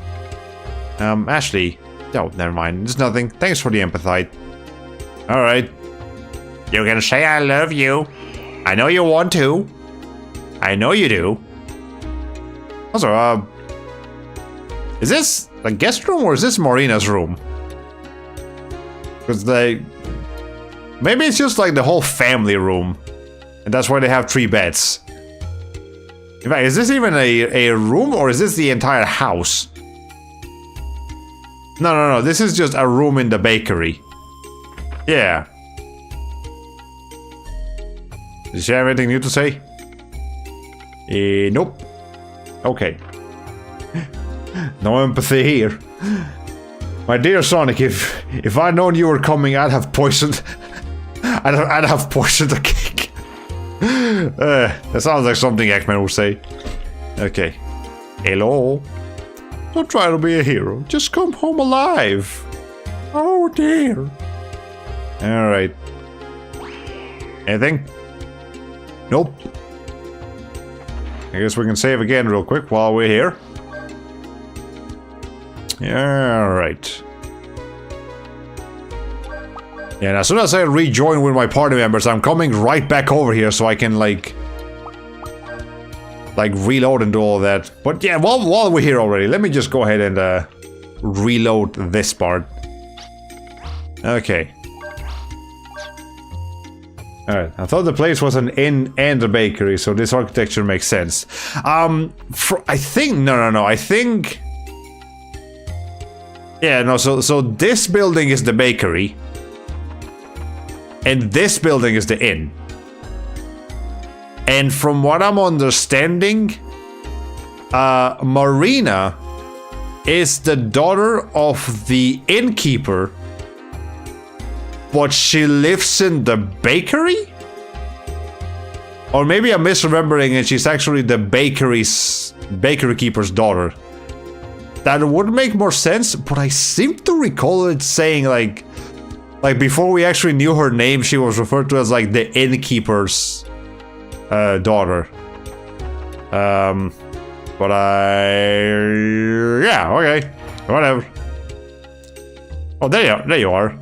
Ashley. Oh, never mind. It's nothing. Thanks for the empathite. Alright. You can say I love you. I know you want to. I know you do. Also, is this a guest room or is this Marina's room? Because they... Maybe it's just like the whole family room. And that's why they have 3 beds. In fact, is this even a room or is this the entire house? No. This is just a room in the bakery. Yeah. Does she have anything new to say? Nope. Okay. No empathy here. My dear Sonic, if I'd known you were coming, I'd have poisoned... I'd have poisoned the cake. That sounds like something Eggman would say. Okay. Hello? Don't try to be a hero. Just come home alive. Oh dear. Alright. Anything? Nope. I guess we can save again real quick while we're here. Alright. Yeah, and as soon as I rejoin with my party members, I'm coming right back over here so I can, like reload and do all that. But yeah, while we're here already, let me just go ahead and reload this part. Okay. Alright, I thought the place was an inn and a bakery, so this architecture makes sense. I think... No, I think... Yeah, no, so this building is the bakery. And this building is the inn. And from what I'm understanding, Marina is the daughter of the innkeeper, but she lives in the bakery? Or maybe I'm misremembering and she's actually the bakery keeper's daughter. That would make more sense, but I seem to recall it saying like before we actually knew her name, she was referred to as like the innkeeper's daughter. But yeah, okay, whatever. Oh, there you are.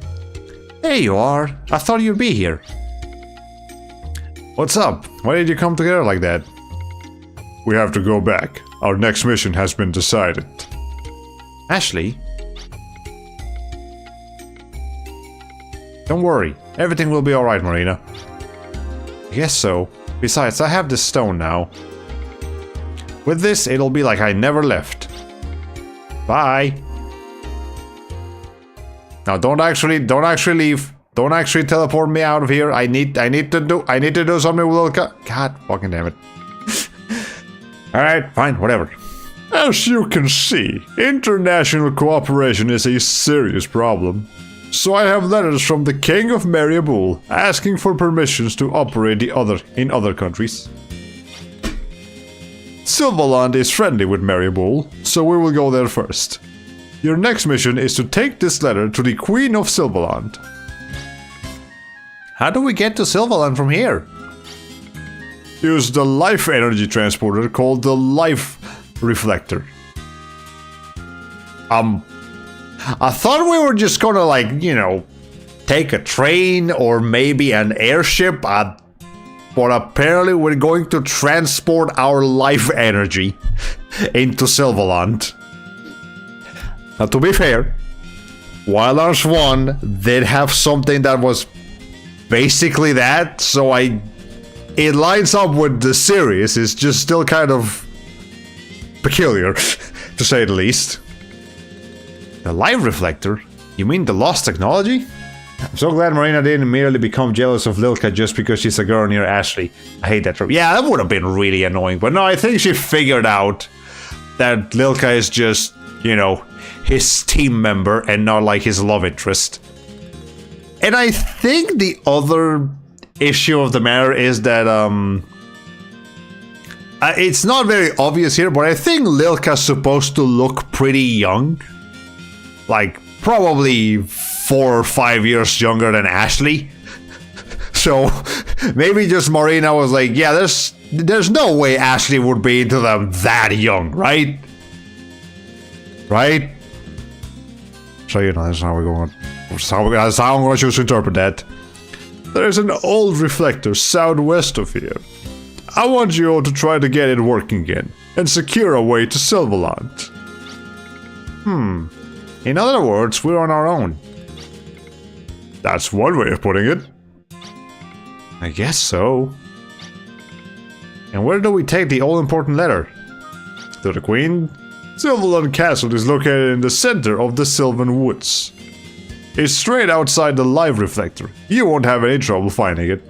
There you are. I thought you'd be here. What's up? Why did you come together like that? We have to go back. Our next mission has been decided. Ashley? Don't worry. Everything will be alright, Marina. I guess so. Besides, I have this stone now. With this, it'll be like I never left. Bye. Now, don't actually leave. Don't actually teleport me out of here. I need to do something with little God fucking damn it. Alright, fine, whatever. As you can see, international cooperation is a serious problem. So I have letters from the King of Mariabul asking for permissions to operate in other countries. Silverland is friendly with Mariabul, so we will go there first. Your next mission is to take this letter to the Queen of Silverland. How do we get to Silverland from here? Use the life energy transporter called the Life Reflector. I thought we were just gonna, like, you know, take a train or maybe an airship, but apparently we're going to transport our life energy into Silverland. Now, to be fair, Wild Arms 1 did have something that was basically that, so it lines up with the series. It's just still kind of peculiar, to say the least. The live reflector? You mean the lost technology? I'm so glad Marina didn't merely become jealous of Lilka just because she's a girl near Ashley. I hate that trope. Yeah, that would have been really annoying, but no, I think she figured out that Lilka is just, you know, his team member and not like his love interest. And I think the other issue of the matter is that, it's not very obvious here, but I think Lilka's supposed to look pretty young. Like, probably 4 or 5 years younger than Ashley. So, maybe just Marina was like, yeah, there's no way Ashley would be into them that young, right? Right? So, you know, that's how we're going. That's how I'm going to choose to interpret that. There's an old reflector southwest of here. I want you all to try to get it working again and secure a way to Silverland. In other words, we're on our own. That's one way of putting it. I guess so. And where do we take the all-important letter? To the Queen? Silverland Castle is located in the center of the Sylvan Woods. It's straight outside the live reflector. You won't have any trouble finding it.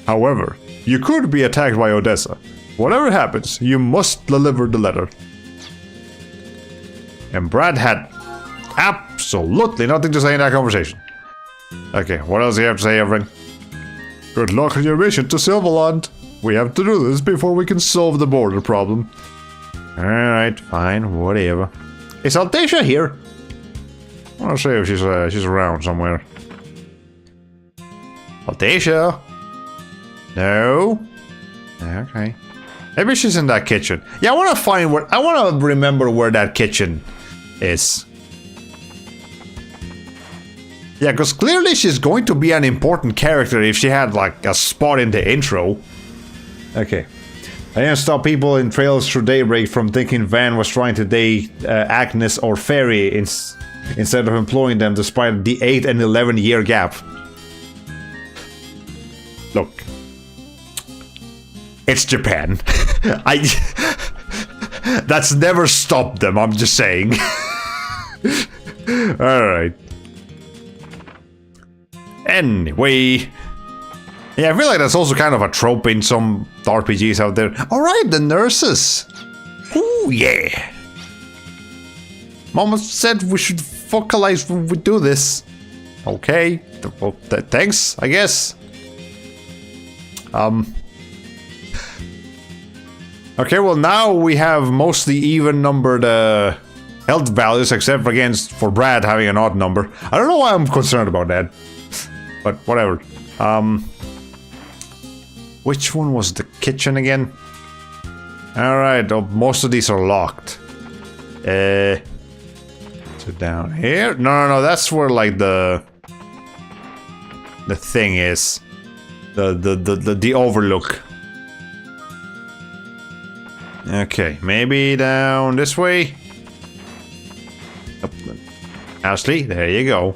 However, you could be attacked by Odessa. Whatever happens, you must deliver the letter. And Brad had absolutely nothing to say in that conversation. Okay, what else do you have to say, Everin? Good luck on your mission to Silverland. We have to do this before we can solve the border problem. Alright, fine, whatever. Is Altacia here? I want to see if she's around somewhere. Altacia? No? Okay. Maybe she's in that kitchen. Yeah, I want to remember where that kitchen is. Yeah, because clearly she's going to be an important character if she had, like, a spot in the intro. Okay. I didn't stop people in Trails Through Daybreak from thinking Van was trying to date Agnes or Fairy instead of employing them despite the 8 and 11 year gap. Look. It's Japan. That's never stopped them, I'm just saying. Alright. Anyway. Yeah, I feel like that's also kind of a trope in some RPGs out there. Alright, the nurses. Ooh, yeah. Mama said we should focalize when we do this. Okay. Well, thanks, I guess. Okay, well now we have mostly even numbered health values except for Brad having an odd number. I don't know why I'm concerned about that. But whatever. Which one was the kitchen again? Alright, most of these are locked. So down here? No, that's where like the thing is. The overlook. Okay, maybe down this way. Ashley, there you go.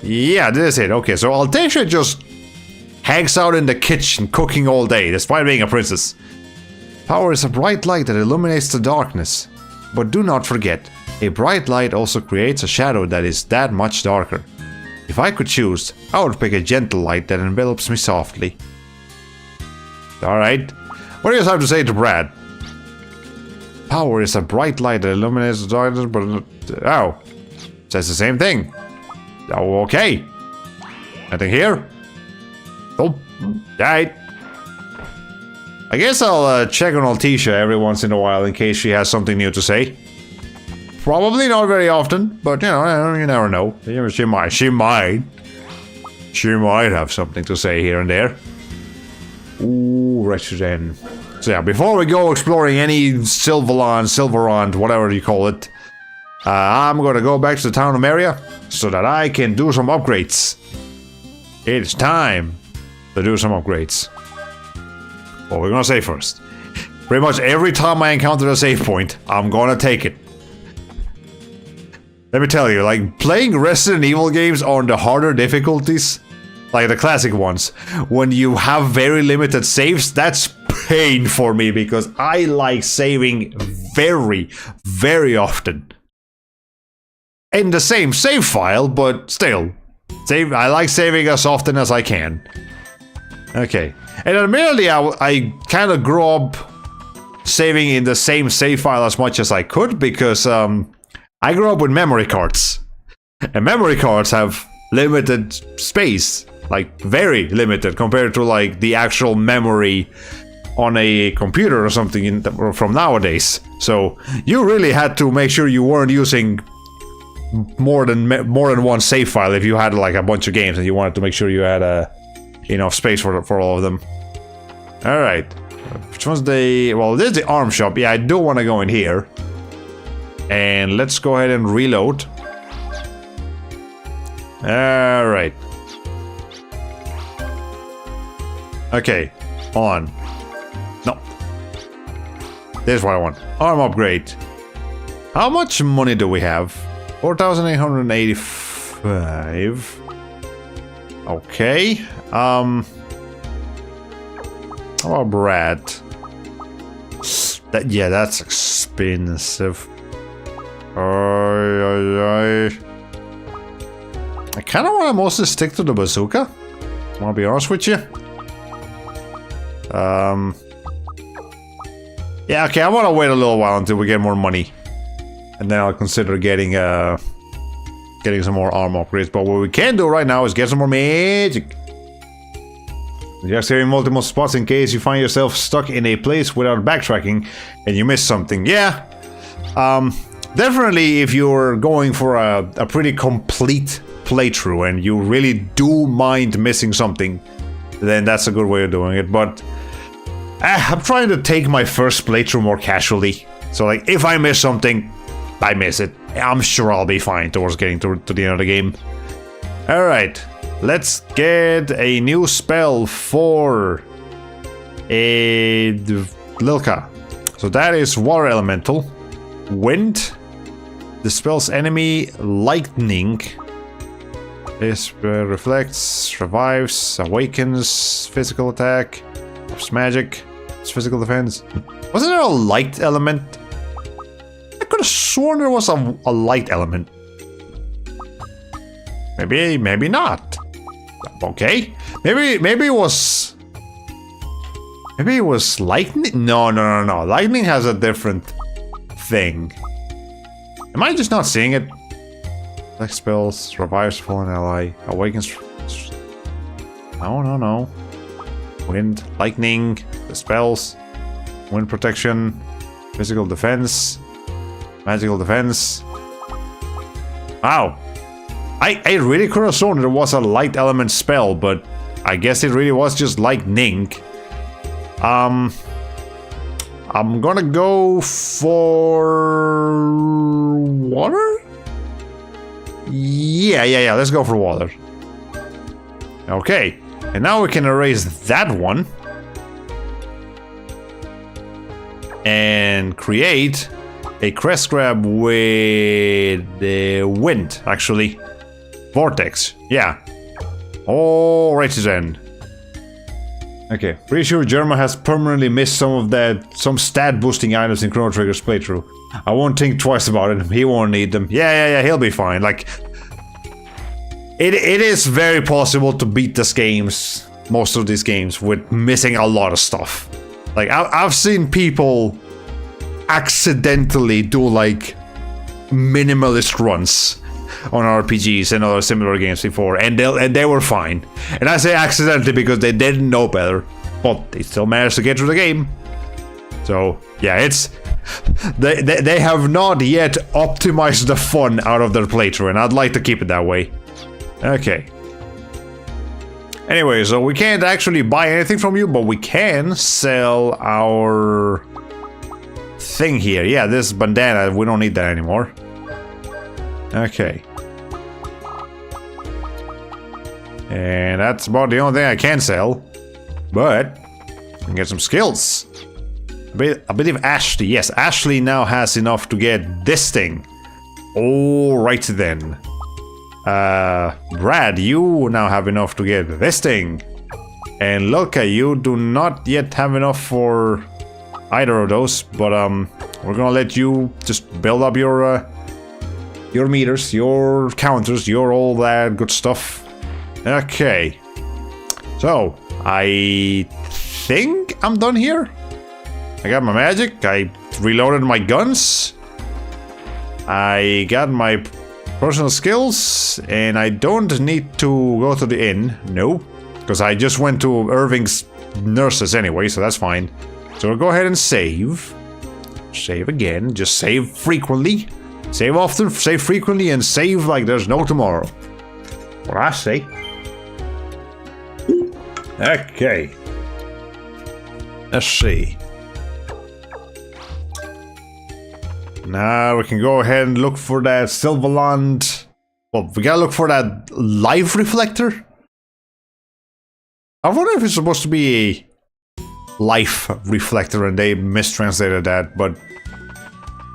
Yeah, this is it. Okay, so Altacia just hangs out in the kitchen cooking all day, despite being a princess. Power is a bright light that illuminates the darkness. But do not forget, a bright light also creates a shadow that is that much darker. If I could choose, I would pick a gentle light that envelops me softly. Alright. What do you have to say to Brad? Power is a bright light that illuminates the darkness, but... oh. Says the same thing. Oh, okay. Nothing here? Oh, alright. I guess I'll check on Altacia every once in a while in case she has something new to say. Probably not very often, but you know, you never know. She might have something to say here and there. Ooh, wretched then. So yeah, before we go exploring any Silverland, whatever you call it, I'm gonna go back to the town area so that I can do some upgrades. It's time to do some upgrades. Well, we're gonna save first. Pretty much every time I encounter a save point, I'm gonna take it. Let me tell you, like, playing Resident Evil games on the harder difficulties, like the classic ones, when you have very limited saves, that's pain for me because I like saving very, very often. In the same save file, but still. I like saving as often as I can. Okay. And admittedly, I kind of grew up saving in the same save file as much as I could because I grew up with memory cards. And memory cards have limited space. Like, very limited compared to, like, the actual memory on a computer or something from nowadays. So, you really had to make sure you weren't using more than one save file if you had, like, a bunch of games and you wanted to make sure you had enough space for all of them. Alright. Which one's the... Well, this is the arm shop. Yeah, I do want to go in here. And let's go ahead and reload. Alright. Okay, hold on. No. This is what I want. Arm upgrade. How much money do we have? 4,885. Okay. How about Brad? Yeah, that's expensive. I kind of want to mostly stick to the bazooka. I want to be honest with you. Yeah, okay, I want to wait a little while until we get more money. And then I'll consider getting some more arm upgrades. But what we can do right now is get some more magic. Just having multiple spots in case you find yourself stuck in a place without backtracking and you miss something. Yeah. Definitely if you're going for a pretty complete playthrough and you really do mind missing something, then that's a good way of doing it. But I'm trying to take my first playthrough more casually. So, like, if I miss something, I miss it. I'm sure I'll be fine towards getting to the end of the game. Alright, let's get a new spell for Lilka. So that is Water Elemental. Wind. Dispels enemy lightning. This reflects, revives, awakens, physical attack, ups magic, it's physical defense. Wasn't there a light element? I could have sworn there was a light element. Maybe not. Okay. Maybe it was lightning? No. Lightning has a different thing. Am I just not seeing it? Black spells, revives fallen ally, awakens. No. Wind, lightning, the spells, wind protection, physical defense, magical defense. Wow. I really could have sworn there was a light element spell, but I guess it really was just lightning. I'm gonna go for water? Yeah, let's go for water. Okay, and now we can erase that one. And create a crest grab with the wind, actually. Vortex, yeah. Alrighty then. Okay, pretty sure Jerma has permanently missed some stat boosting items in Chrono Trigger's playthrough. I won't think twice about it, he won't need them. Yeah, he'll be fine. Like, it is very possible to beat this games, most of these games, with missing a lot of stuff. Like, I've seen people accidentally do, like, minimalist runs on RPGs and other similar games before, and they were fine. And I say accidentally because they didn't know better, but they still managed to get through the game. So yeah, it's they have not yet optimized the fun out of their playthrough, and I'd like to keep it that way. Okay. Anyway, so we can't actually buy anything from you, but we can sell our thing here. Yeah, this bandana, we don't need that anymore. Okay. And that's about the only thing I can sell. But I can get some skills. I believe Ashley, yes, Ashley now has enough to get this thing. Alright then. Brad, you now have enough to get this thing. And Lilka, you do not yet have enough for either of those, but we're gonna let you just build up your meters, your counters, your all that good stuff. Okay. So, I think I'm done here. I got my magic, I reloaded my guns, I got my personal skills, and I don't need to go to the inn, no, because I just went to Irving's nurses anyway, so that's fine. So we'll go ahead and save. Save again, just save frequently. Save often, save frequently, and save like there's no tomorrow. What I say. Okay. Let's see. Now we can go ahead and look for that Silverland. Well, we gotta look for that live reflector. I wonder if it's supposed to be a life reflector and they mistranslated that, but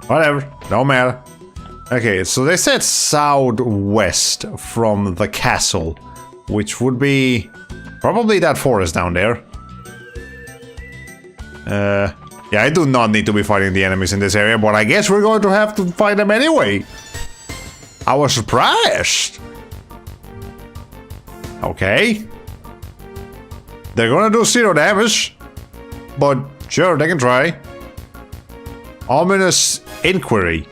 whatever, don't matter. Okay, so they said southwest from the castle, which would be probably that forest down there. Yeah, I do not need to be fighting the enemies in this area, but I guess we're going to have to fight them anyway. I was surprised. Okay. They're gonna do 0 damage, but sure, they can try. Ominous inquiry.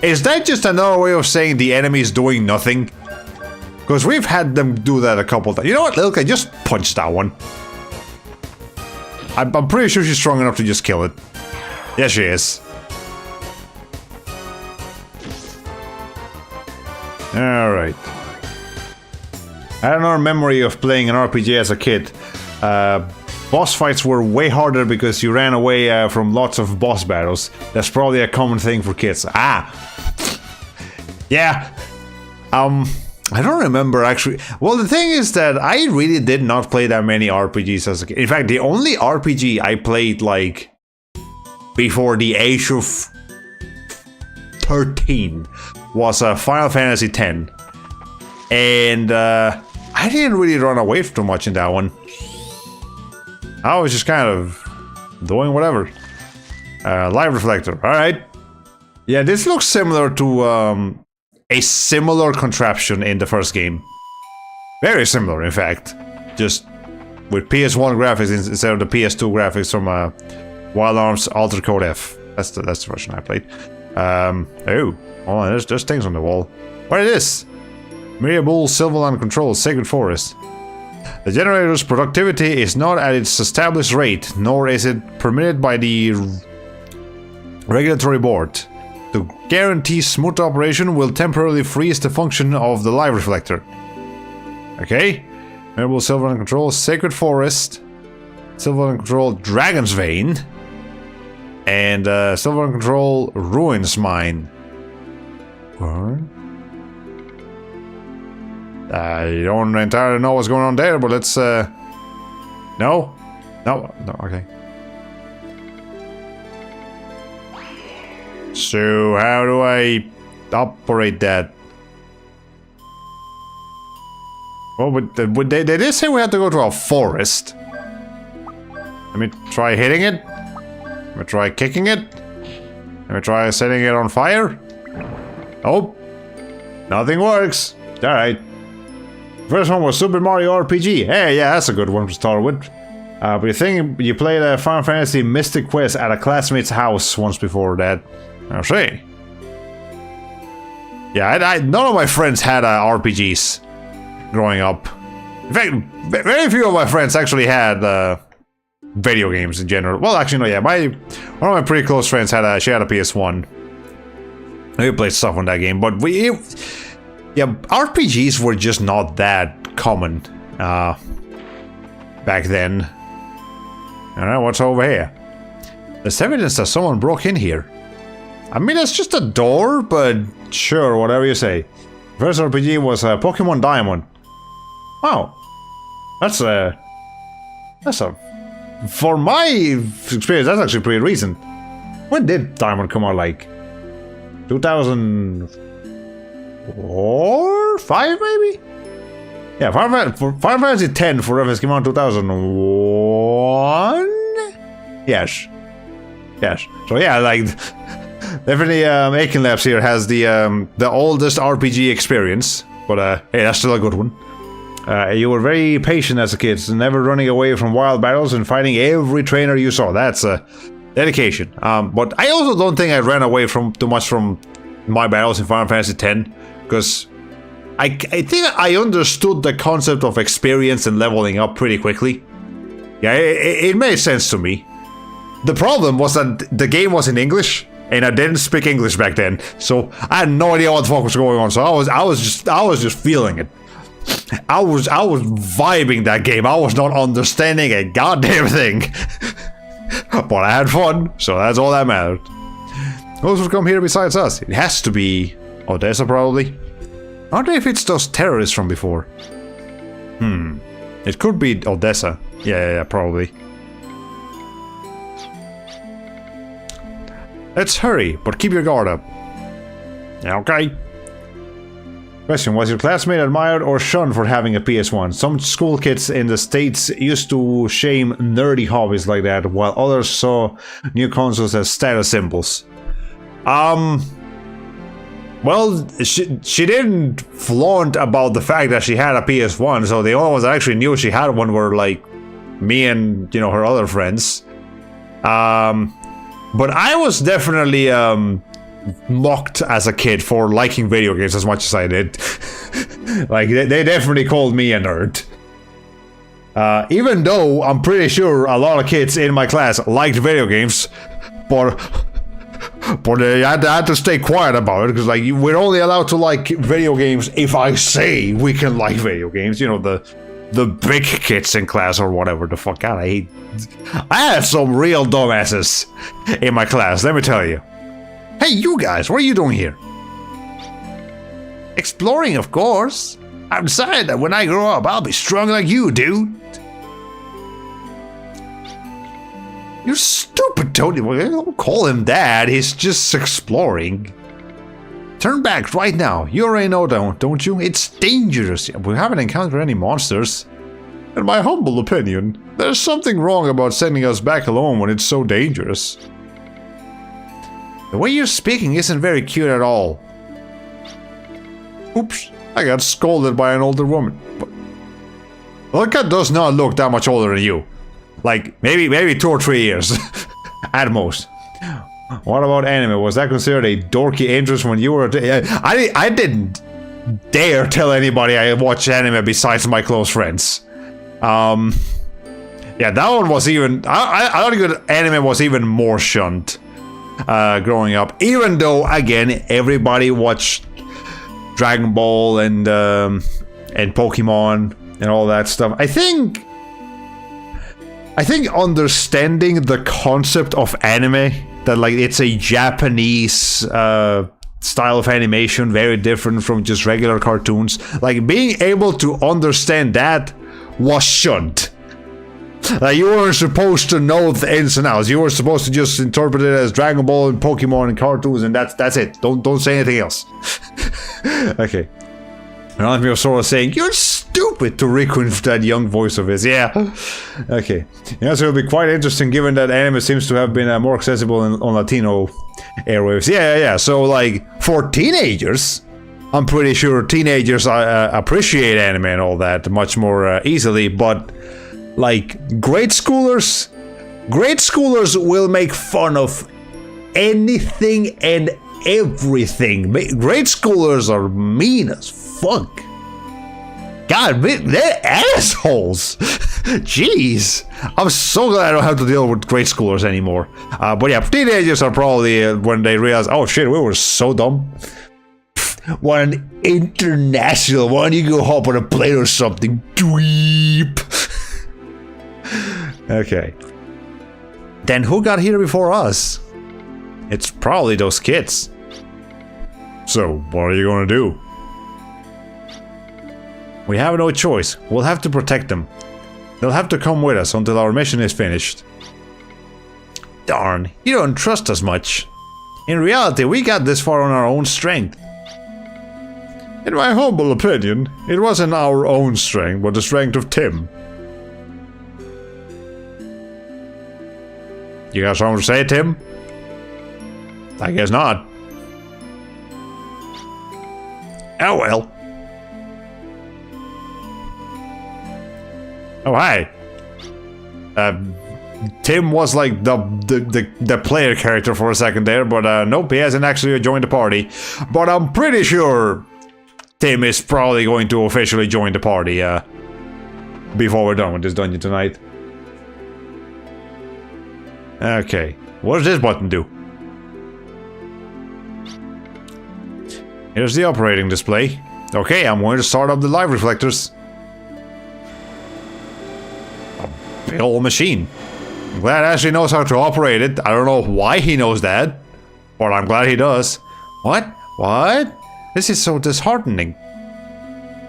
Is that just another way of saying the enemy is doing nothing? Because we've had them do that a couple times. You know what, Lilka, just punch that one. I'm pretty sure she's strong enough to just kill it. Yes, she is. Alright. I had another memory of playing an RPG as a kid. Boss fights were way harder because you ran away from lots of boss battles. That's probably a common thing for kids. Ah! Yeah. I don't remember actually. Well, the thing is that I really did not play that many RPGs as a kid. In fact, the only RPG I played like before the age of 13 was Final Fantasy X. And I didn't really run away too much in that one. I was just kind of doing whatever. Live reflector, alright. Yeah, this looks similar to a similar contraption in the first game. Very similar, in fact. Just with PS1 graphics instead of the PS2 graphics from Wild Arms Altered Code F. That's the version I played. Oh, there's things on the wall. What is this? Mirabul Silverland Control, Sacred Forest. The generator's productivity is not at its established rate, nor is it permitted by the regulatory board. To guarantee smooth operation will temporarily freeze the function of the live reflector. Okay. Mirabul Silverland Control, Sacred Forest, Silverland Control, Dragon's Vein, and Silverland Control, Ruins Mine. What? I don't entirely know what's going on there, but let's, No? No, okay. So, how do I operate that? Well, but they did say we had to go to a forest. Let me try hitting it. Let me try kicking it. Let me try setting it on fire. Oh, nothing works. Alright. First one was Super Mario RPG. Hey, yeah, that's a good one to start with. But you think you played a Final Fantasy Mystic Quest at a classmate's house once before that. I'll see. Yeah, none of my friends had RPGs growing up. In fact, very few of my friends actually had video games in general. Well, actually, no, yeah. One of my pretty close friends had a PS1. We played stuff on that game, but yeah, RPGs were just not that common back then. Alright, what's over here? There's evidence that someone broke in here. I mean, it's just a door, but sure, whatever you say. First RPG was Pokemon Diamond. Wow. That's a... For my experience, that's actually pretty recent. When did Diamond come out, like... 2004? 5, maybe? Yeah, Final Fantasy X for reference came out in 2001? Yes. Yes. So yeah, like... Definitely, Aiken Labs here has the oldest RPG experience. But, hey, that's still a good one. You were very patient as a kid, never running away from wild battles and fighting every trainer you saw. That's dedication. But I also don't think I ran away from too much from my battles in Final Fantasy X, because I think I understood the concept of experience and leveling up pretty quickly. Yeah, it made sense to me. The problem was that the game was in English, and I didn't speak English back then, so I had no idea what the fuck was going on. So I was just feeling it. I was vibing that game. I was not understanding a goddamn thing. But I had fun, so that's all that mattered. Who's would come here besides us? It has to be Odessa, probably. I wonder if it's those terrorists from before. It could be Odessa. Yeah, probably. Let's hurry, but keep your guard up. Okay. Question, was your classmate admired or shunned for having a PS1? Some school kids in the States used to shame nerdy hobbies like that, while others saw new consoles as status symbols. Well, she didn't flaunt about the fact that she had a PS1, so the only ones that actually knew she had one were, like, me and, you know, her other friends. But I was definitely, mocked as a kid for liking video games as much as I did. Like, they definitely called me a nerd. Even though I'm pretty sure a lot of kids in my class liked video games, but I had to stay quiet about it, because, like, we're only allowed to like video games if I say we can like video games. You know, the big kids in class or whatever the fuck. God, I had some real dumbasses in my class, let me tell you. Hey, you guys, what are you doing here? Exploring, of course. I'm decided that when I grow up, I'll be strong like you, dude. You're stupid, Tony. Don't call him dad. He's just exploring. Turn back right now. You already know, don't you? It's dangerous. We haven't encountered any monsters. In my humble opinion, there's something wrong about sending us back alone when it's so dangerous. The way you're speaking isn't very cute at all. Oops, I got scolded by an older woman. Lilka does not look that much older than you. Like, maybe 2 or 3 years. At most. What about anime? Was that considered a dorky interest when you were I didn't dare tell anybody I watched anime besides my close friends. Yeah, that one was even... I don't think anime was even more shunned. Growing up, even though again everybody watched Dragon Ball and Pokemon and all that stuff. I think understanding the concept of anime, that like it's a Japanese style of animation, very different from just regular cartoons, like being able to understand that was shunned. Like, you weren't supposed to know the ins and outs. You were supposed to just interpret it as Dragon Ball and Pokemon and cartoons, and that's it. Don't say anything else. Okay. And I'm your sort of saying, "You're stupid," to Riku with that young voice of his. Yeah. Okay. Yeah, so it'll be quite interesting, given that anime seems to have been more accessible on Latino airwaves. Yeah. So, like, for teenagers, I'm pretty sure teenagers appreciate anime and all that much more easily, but like grade schoolers will make fun of anything and everything. Grade schoolers are mean as fuck. God, they're assholes. Jeez, I'm so glad I don't have to deal with grade schoolers anymore. But yeah, teenagers are probably when they realize, oh shit, we were so dumb. What an international, why don't you go hop on a plane or something, dweep. Okay. Then who got here before us? It's probably those kids. So, what are you gonna do? We have no choice. We'll have to protect them. They'll have to come with us until our mission is finished. Darn, you don't trust us much. In reality, we got this far on our own strength. In my humble opinion, it wasn't our own strength, but the strength of Tim. You got something to say, Tim? I guess not. Oh well. Oh hi. Tim was like the player character for a second there, but nope, he hasn't actually joined the party. But I'm pretty sure Tim is probably going to officially join the party before we're done with this dungeon tonight. Okay, what does this button do? Here's the operating display. Okay, I'm going to start up the live reflectors. A big old machine. I'm glad Ashley knows how to operate it. I don't know why he knows that, but I'm glad he does. What? What? This is so disheartening.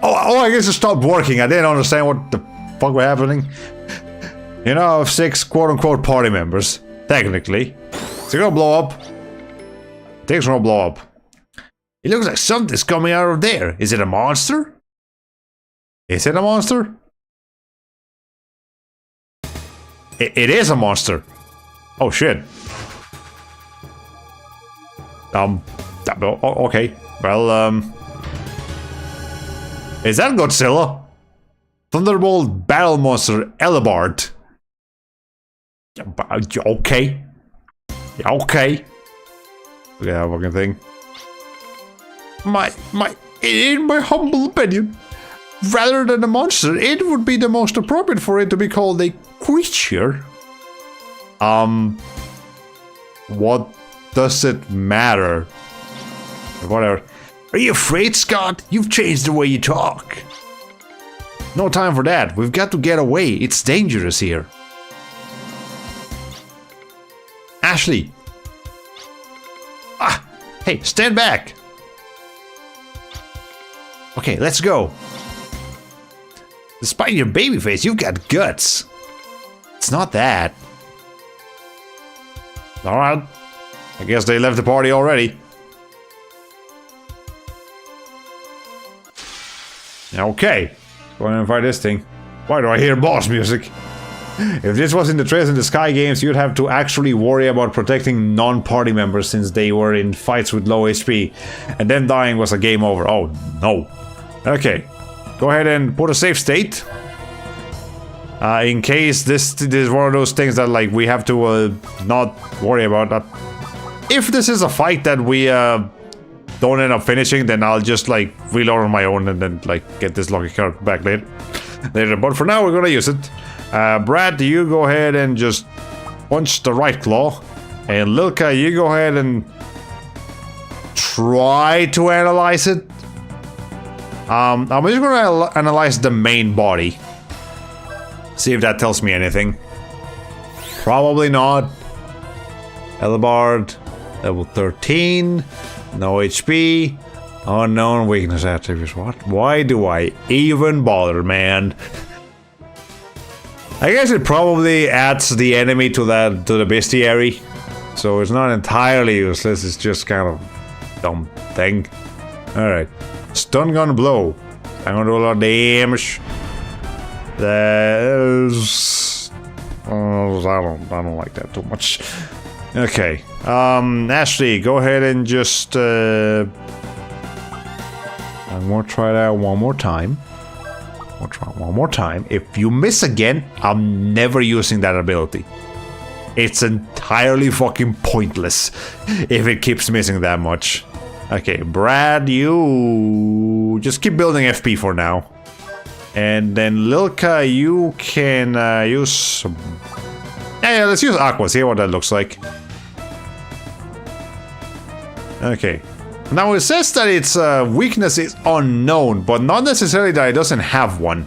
Oh, I guess it stopped working. I didn't understand what the fuck was happening. You know, I have 6 quote-unquote party members. Technically. Is it gonna blow up? I think it's gonna blow up. It looks like something's coming out of there. Is it a monster? Is it a monster? It is a monster. Oh shit. Okay. Well, is that Godzilla? Thunderbolt Battle Monster Elebard. Okay. Okay. Look at that fucking thing. In my humble opinion, rather than a monster, it would be the most appropriate for it to be called a creature. What does it matter? Whatever. Are you afraid, Scott? You've changed the way you talk. No time for that. We've got to get away. It's dangerous here. Ashley. Ah, hey, stand back. Okay, let's go. Despite your baby face, you've got guts. It's not that. Alright. I guess they left the party already. Okay. Go ahead and fight this thing. Why do I hear boss music? If this was in the Trails in the Sky games, you'd have to actually worry about protecting non-party members since they were in fights with low HP. And then dying was a game over. Oh, no. Okay. Go ahead and put a safe state. In case this is one of those things that like we have to not worry about. If this is a fight that we don't end up finishing, then I'll just like reload on my own and then like get this lucky card back later. But for now, we're gonna use it. Brad, you go ahead and just punch the right claw. And Lilka, you go ahead and try to analyze it. I'm just gonna analyze the main body. See if that tells me anything. Probably not. Elebard, level 13. No HP. Unknown weakness attributes. What? Why do I even bother, man? I guess it probably adds the enemy to the bestiary. So it's not entirely useless, it's just kind of dumb thing. Alright. Stun gun blow. I'm gonna do a lot of damage. There's I don't like that too much. Okay. Ashley, go ahead and just I'm gonna try that one more time. We'll try one more time. If you miss again, I'm never using that ability. It's entirely fucking pointless if it keeps missing that much. Okay, Brad, you just keep building FP for now. And then Lilka, you can use some... Yeah, let's use Aqua, see what that looks like. Okay. Now it says that its weakness is unknown, but not necessarily that it doesn't have one.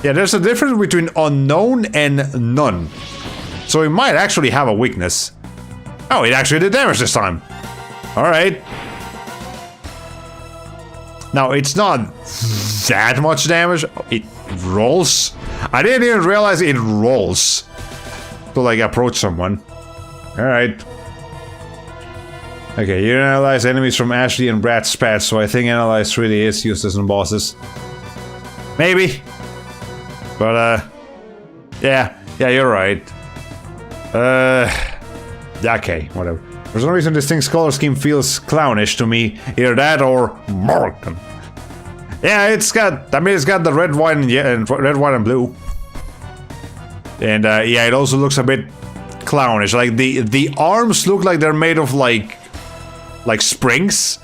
Yeah, there's a difference between unknown and none. So it might actually have a weakness. Oh, it actually did damage this time. Alright. Now, it's not that much damage. It rolls. I didn't even realize it rolls to, like, approach someone. Alright. Okay, you analyze enemies from Ashley and Brad's pets, so I think analyze really is useless on bosses. Maybe. But, yeah, you're right. Okay, whatever. For some reason, this thing's color scheme feels clownish to me. Either that or Morgan. Yeah, it's got the red, white, and red, white, and blue. And yeah, it also looks a bit clownish. Like the arms look like they're made of like springs,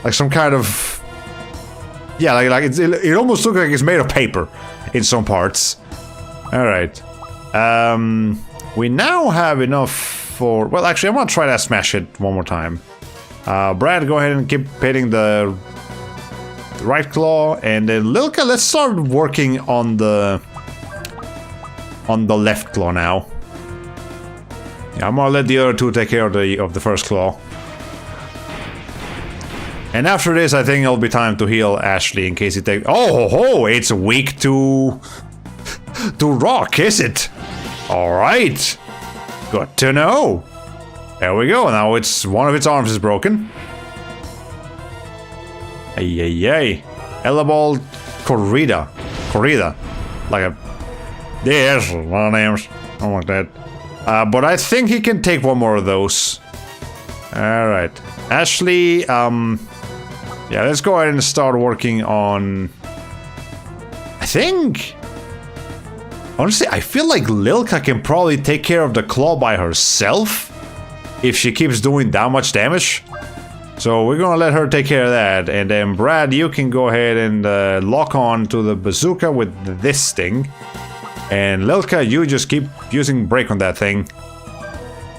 like some kind of it almost looks like it's made of paper in some parts. All right, we now have enough for. Well, actually, I'm gonna try that smash hit one more time. Brad, go ahead and keep hitting the right claw, and then Lilka, let's start working on the left claw now. Yeah, I'm gonna let the other two take care of the first claw. And after this, I think it'll be time to heal Ashley in case he takes. Oh, it's weak to rock, is it? All right, good to know. There we go. Now it's one of its arms is broken. Ay. Elabald Corrida. Like a. There's a lot of names. I don't like that. But I think he can take one more of those. Alright. Ashley, yeah, let's go ahead and start working on. I think. Honestly, I feel like Lilka can probably take care of the claw by herself if she keeps doing that much damage. So we're gonna let her take care of that, and then Brad, you can go ahead and lock on to the bazooka with this thing. And Lilka, you just keep using break on that thing.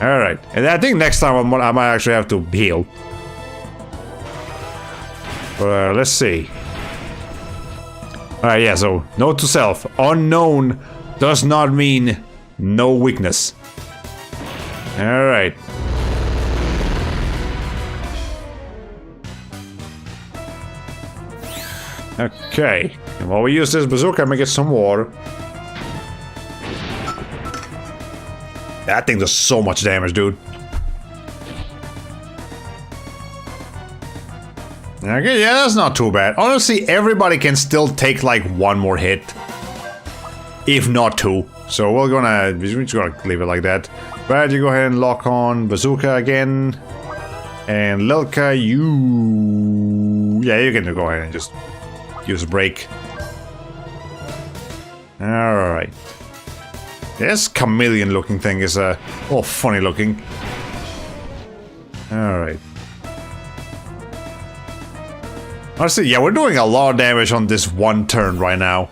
Alright, and I think next time I might actually have to heal. But let's see. Alright, yeah, so note to self. Unknown does not mean no weakness. Alright. Okay, and while we use this bazooka, I'm gonna get some water. That thing does so much damage, dude. Okay, yeah, that's not too bad. Honestly, everybody can still take like one more hit. If not two. So we're just gonna leave it like that. Brad, you go ahead and lock on bazooka again. And Lilka, yeah, you can go ahead and just use a break. Alright. This chameleon looking thing is all funny looking. Alright. Honestly, yeah, we're doing a lot of damage on this one turn right now.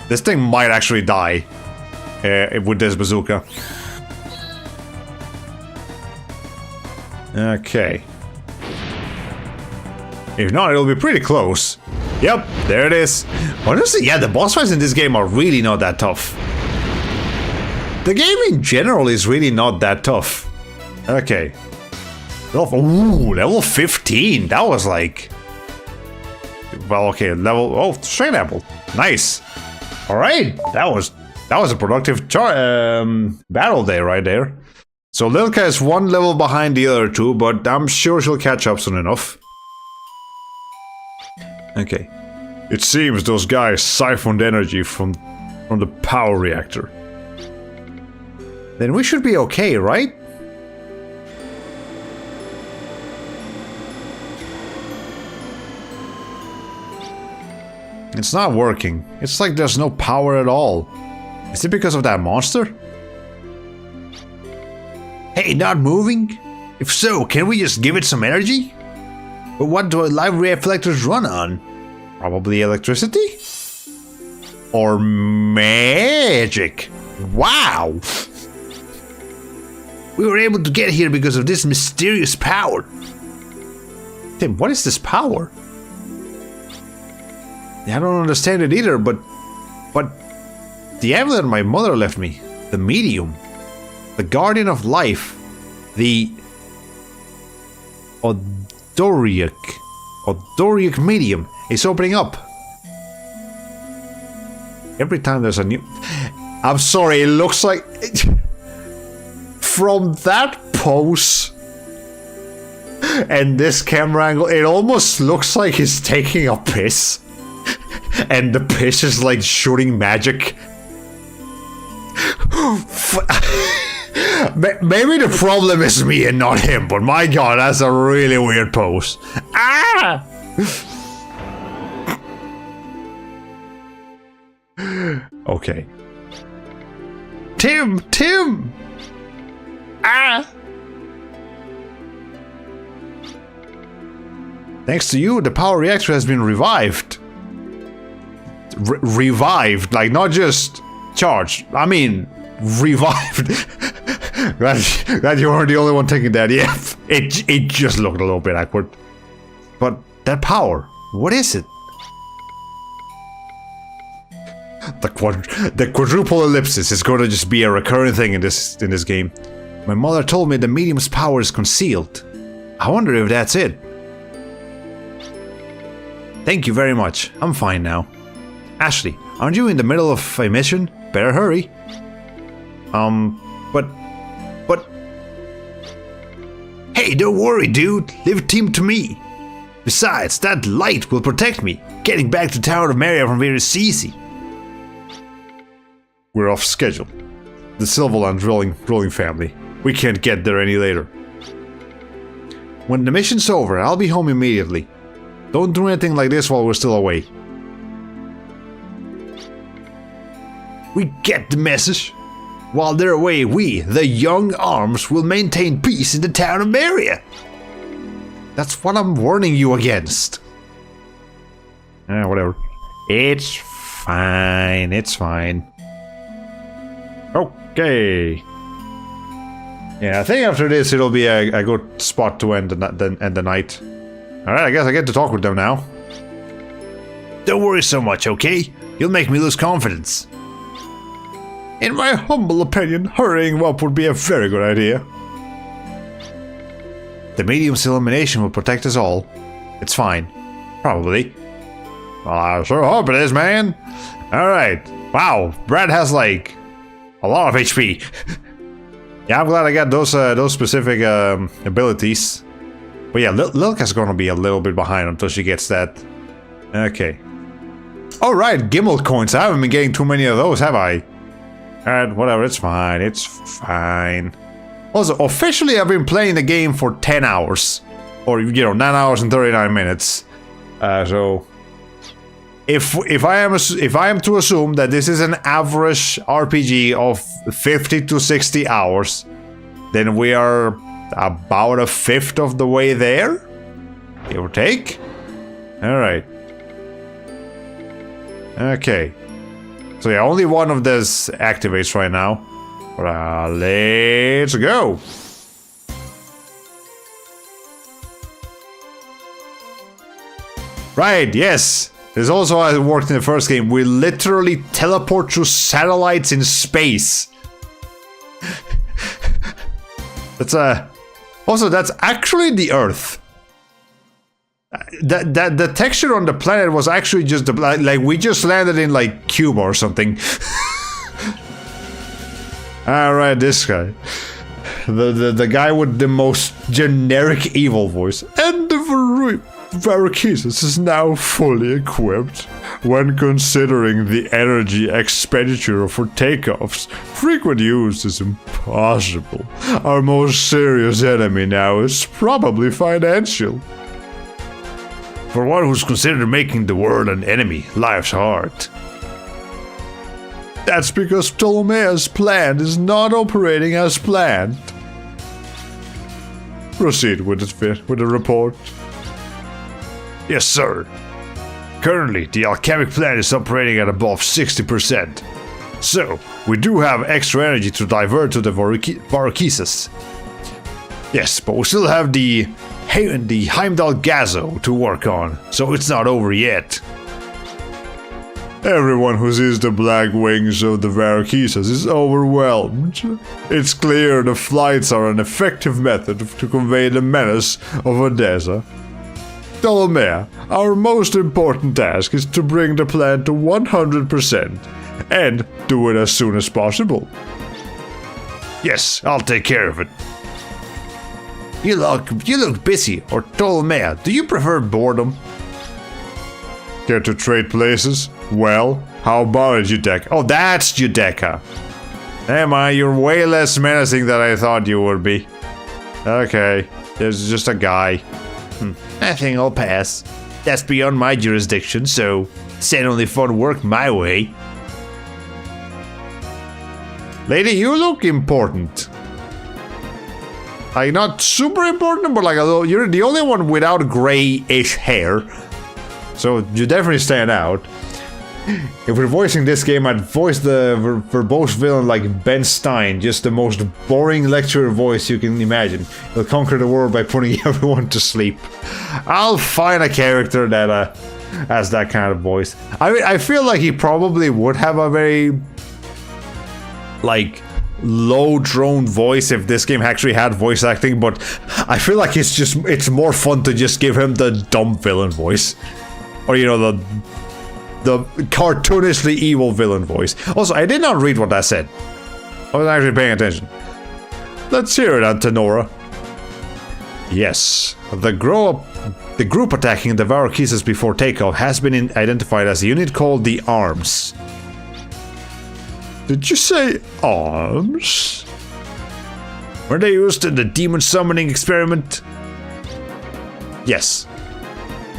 This thing might actually die with this bazooka. Okay. If not, it'll be pretty close. Yep, there it is. Honestly, yeah, the boss fights in this game are really not that tough. The game in general is really not that tough. Okay. Ooh, level 15. That was like... Well, okay, level... Oh, straight apple. Nice. Alright, that was a productive battle day right there. So Lilka is one level behind the other two, but I'm sure she'll catch up soon enough. Okay. It seems those guys siphoned energy from the power reactor. Then we should be okay, right? It's not working. It's like there's no power at all. Is it because of that monster? Hey, not moving? If so, can we just give it some energy? But what do live reflectors run on? Probably electricity? Or magic? Wow! We were able to get here because of this mysterious power. Tim, what is this power? I don't understand it either, but the amulet my mother left me, the medium, the guardian of life, The Odoric medium is opening up. Every time there's a new... I'm sorry, it looks like... From that pose and this camera angle, it almost looks like he's taking a piss. And the piss is like shooting magic. Maybe the problem is me and not him, but my god, that's a really weird pose. Ah! Okay. Tim! Ah! Thanks to you, the power reactor has been revived. Revived, like not just charged. I mean, revived. glad you weren't the only one taking that. Yeah, it just looked a little bit awkward. But that power, what is it? The quadruple ellipsis is going to just be a recurring thing in this game. My mother told me the medium's power is concealed. I wonder if that's it. Thank you very much. I'm fine now. Ashley, aren't you in the middle of a mission? Better hurry. But... Hey, don't worry, dude. Leave a team to me. Besides, that light will protect me. Getting back to Tower of Maria from here is easy. We're off schedule. The Silverland ruling family. We can't get there any later. When the mission's over, I'll be home immediately. Don't do anything like this while we're still away. We get the message. While they're away, we, the Young Arms, will maintain peace in the town of Maria. That's what I'm warning you against. Whatever. It's fine. It's fine. Okay. Yeah, I think after this it'll be a good spot to end the night. Alright, I guess I get to talk with them now. Don't worry so much, okay? You'll make me lose confidence. In my humble opinion, hurrying up would be a very good idea. The medium's illumination will protect us all. It's fine. Probably. Well, I sure hope it is, man. Alright. Wow, Brad has like a lot of HP. Yeah, I'm glad I got those specific abilities. But yeah, Lilka's gonna be a little bit behind until she gets that. Okay. Alright, Gimel coins. I haven't been getting too many of those, have I? Alright, whatever, it's fine. It's fine. Also, officially I've been playing the game for 10 hours. Or, 9 hours and 39 minutes. So... If I am to assume that this is an average RPG of 50 to 60 hours, then we are about a fifth of the way there, give or take. All right. Okay. So yeah, only one of this activates right now. But let's go. Right. Yes. This is also how it worked in the first game. We literally teleport through satellites in space. That's actually the Earth. The texture on the planet was actually just like we just landed in like Cuba or something. Alright, this guy. The guy with the most generic evil voice. And the Varrokesis is now fully equipped. When considering the energy expenditure for takeoffs, frequent use is impossible. Our most serious enemy now is probably financial. For one who's considered making the world an enemy, life's hard. That's because Ptolemaeus' plan is not operating as planned. Proceed with the report. Yes, sir. Currently, the alchemic plant is operating at above 60%. So, we do have extra energy to divert to the Varrokesis. Yes, but we still have the Heimdall Gazo to work on, so it's not over yet. Everyone who sees the black wings of the Varukisas is overwhelmed. It's clear the flights are an effective method to convey the menace of Odessa. Ptolemy, our most important task is to bring the plan to 100% and do it as soon as possible. Yes, I'll take care of it. You look busy, or Ptolemy, do you prefer boredom? Care to trade places? Well, how about it, Judeka? Oh, that's Judeka. Am I? You're way less menacing than I thought you would be. Okay, there's just a guy. I think I'll pass. That's beyond my jurisdiction, so send only fun work my way. Lady, you look important. Like, not super important, but like a little, you're the only one without grayish hair. So you definitely stand out. If we're voicing this game, I'd voice the verbose villain like Ben Stein, just the most boring lecturer voice you can imagine. He'll conquer the world by putting everyone to sleep. I'll find a character that has that kind of voice. I feel like he probably would have a very like low drone voice if this game actually had voice acting, but I feel like it's more fun to just give him the dumb villain voice, or you know, the cartoonishly evil villain voice. Also, I did not read what that said. I wasn't actually paying attention. Let's hear it, Antenora. Yes, the group attacking the Varukisas before takeoff has been identified as a unit called the Arms. Did you say arms? Were they used in the demon summoning experiment? Yes.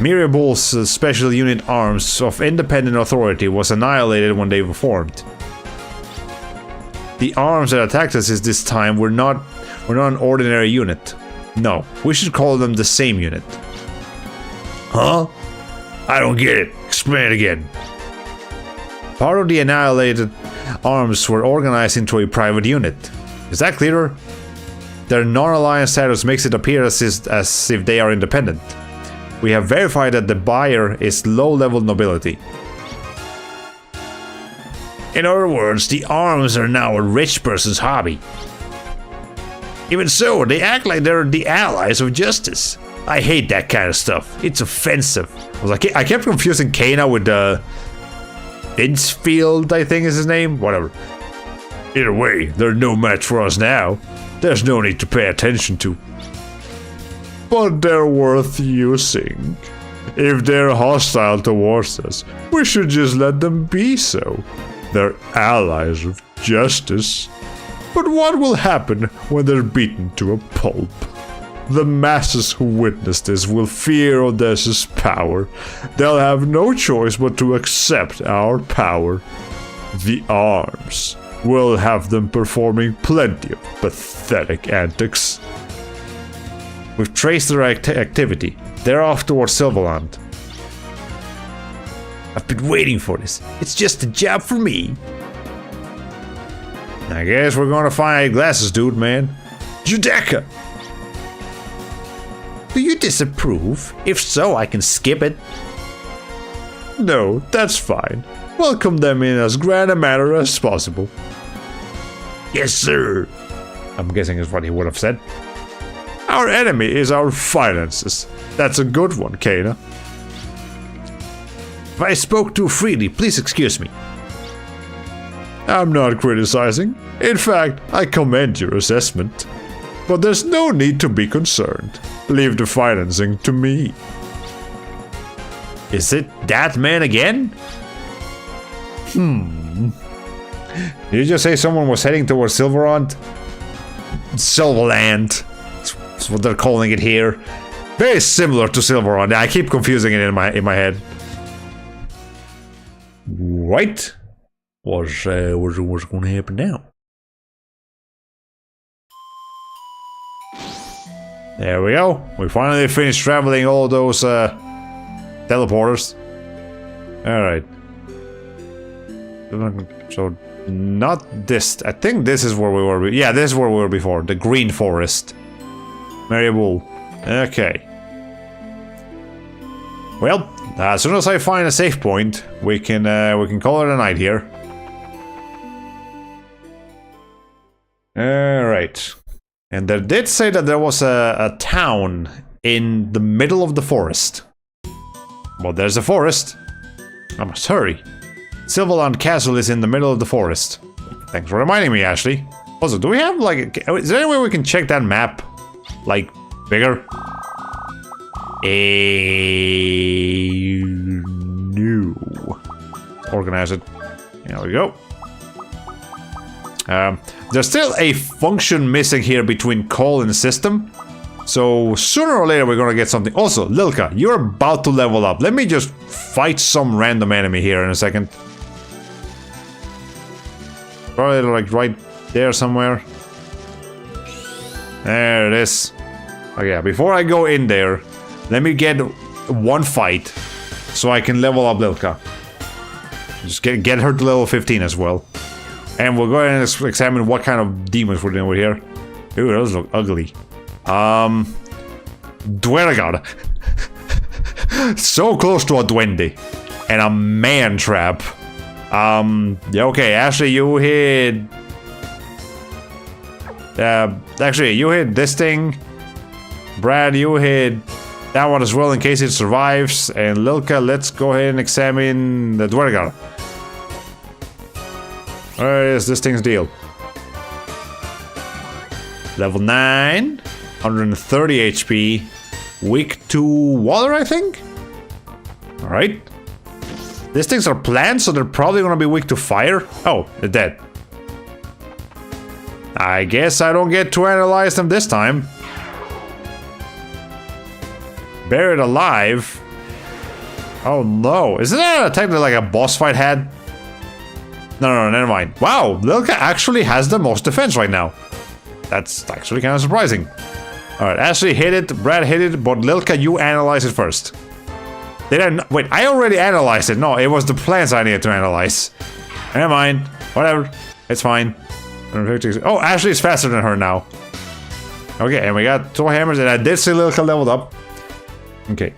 Mirabel's special unit Arms of Independent Authority was annihilated when they were formed. The arms that attacked us this time were not an ordinary unit. No, we should call them the same unit. Huh? I don't get it. Explain it again. Part of the annihilated arms were organized into a private unit. Is that clearer? Their non-alliance status makes it appear as if they are independent. We have verified that the buyer is low-level nobility. In other words, the arms are now a rich person's hobby. Even so, they act like they're the allies of justice. I hate that kind of stuff. It's offensive. I kept confusing Kana with Innsfield, I think is his name. Whatever. Either way, they're no match for us now. There's no need to pay attention to. But they're worth using. If they're hostile towards us, we should just let them be so. They're allies of justice. But what will happen when they're beaten to a pulp? The masses who witness this will fear Odessa's power. They'll have no choice but to accept our power. The arms will have them performing plenty of pathetic antics. We've traced their activity. They're off towards Silverland. I've been waiting for this. It's just a job for me. I guess we're gonna find glasses, dude, man. Judeka! Do you disapprove? If so, I can skip it. No, that's fine. Welcome them in as grand a manner as possible. Yes, sir. I'm guessing is what he would have said. Our enemy is our finances. That's a good one, Kana. If I spoke too freely, please excuse me. I'm not criticizing. In fact, I commend your assessment. But there's no need to be concerned. Leave the financing to me. Is it that man again? Did you just say someone was heading towards Silverland? Silverland. That's what they're calling it here. Very similar to Silverland. I keep confusing it in my head. Right. What's going to happen now? There we go. We finally finished traveling all those teleporters. Alright. So, not this. I think this is where we were. Yeah, this is where we were before. The Green Forest. Mary Bull. Okay. Well, as soon as I find a safe point, we can call it a night here. Alright. And they did say that there was a town in the middle of the forest. Well, there's a forest. I must hurry. Silverland Castle is in the middle of the forest. Thanks for reminding me, Ashley. Also, do we have, like... Is there any way we can check that map? Like, bigger? No. Organize it. There we go. There's still a function missing here between call and system. So sooner or later we're gonna get something. Also, Lilka, you're about to level up. Let me just fight some random enemy here in a second. Probably like right there somewhere. There it is. Okay, yeah, before I go in there, let me get one fight so I can level up Lilka. Just get her to level 15 as well. And we'll go ahead and examine what kind of demons we're dealing with here. Ooh, those look ugly. Dwergard. So close to a duende. And a man trap. Yeah, okay, Ashley, you hit... actually, you hit this thing. Brad, you hit that one as well in case it survives. And Lilka, let's go ahead and examine the Dwergard. What is this thing's deal? Level 9, 130 HP, weak to water, I think? Alright. These things are plants, so they're probably gonna be weak to fire. Oh, they're dead. I guess I don't get to analyze them this time. Buried alive. Oh no. Isn't that technically like a boss fight had? No, never mind. Wow, Lilka actually has the most defense right now. That's actually kind of surprising. Alright, Ashley hit it, Brad hit it, but Lilka, you analyze it first. Did I not? Wait, I already analyzed it. No, it was the plants I needed to analyze. Never mind. Whatever. It's fine. Oh, Ashley's faster than her now. Okay, and we got 2 hammers, and I did see Lilka leveled up. Okay.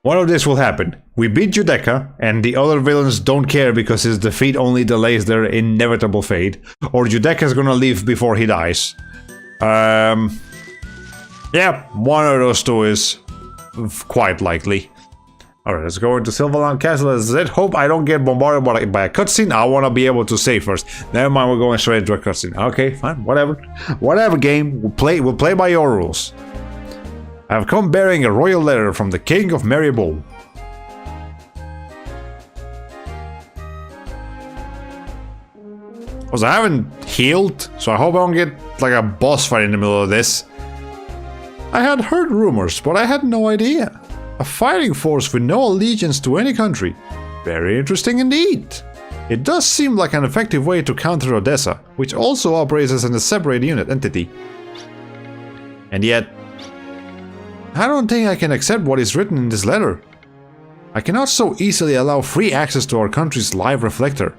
One of this will happen. We beat Judecca, and the other villains don't care because his defeat only delays their inevitable fate. Or Judecca's gonna leave before he dies. Yeah, one of those two is quite likely. Alright, let's go into Silverland Castle. As I said, hope I don't get bombarded by a cutscene. I want to be able to save first. Never mind, we're going straight into a cutscene. Okay, fine, whatever. Whatever, game. We'll play by your rules. I have come bearing a royal letter from the King of Maribol. Also, I haven't healed, so I hope I don't get like a boss fight in the middle of this. I had heard rumors, but I had no idea. A fighting force with no allegiance to any country. Very interesting indeed. It does seem like an effective way to counter Odessa, which also operates as a separate unit entity. And yet, I don't think I can accept what is written in this letter. I cannot so easily allow free access to our country's live reflector.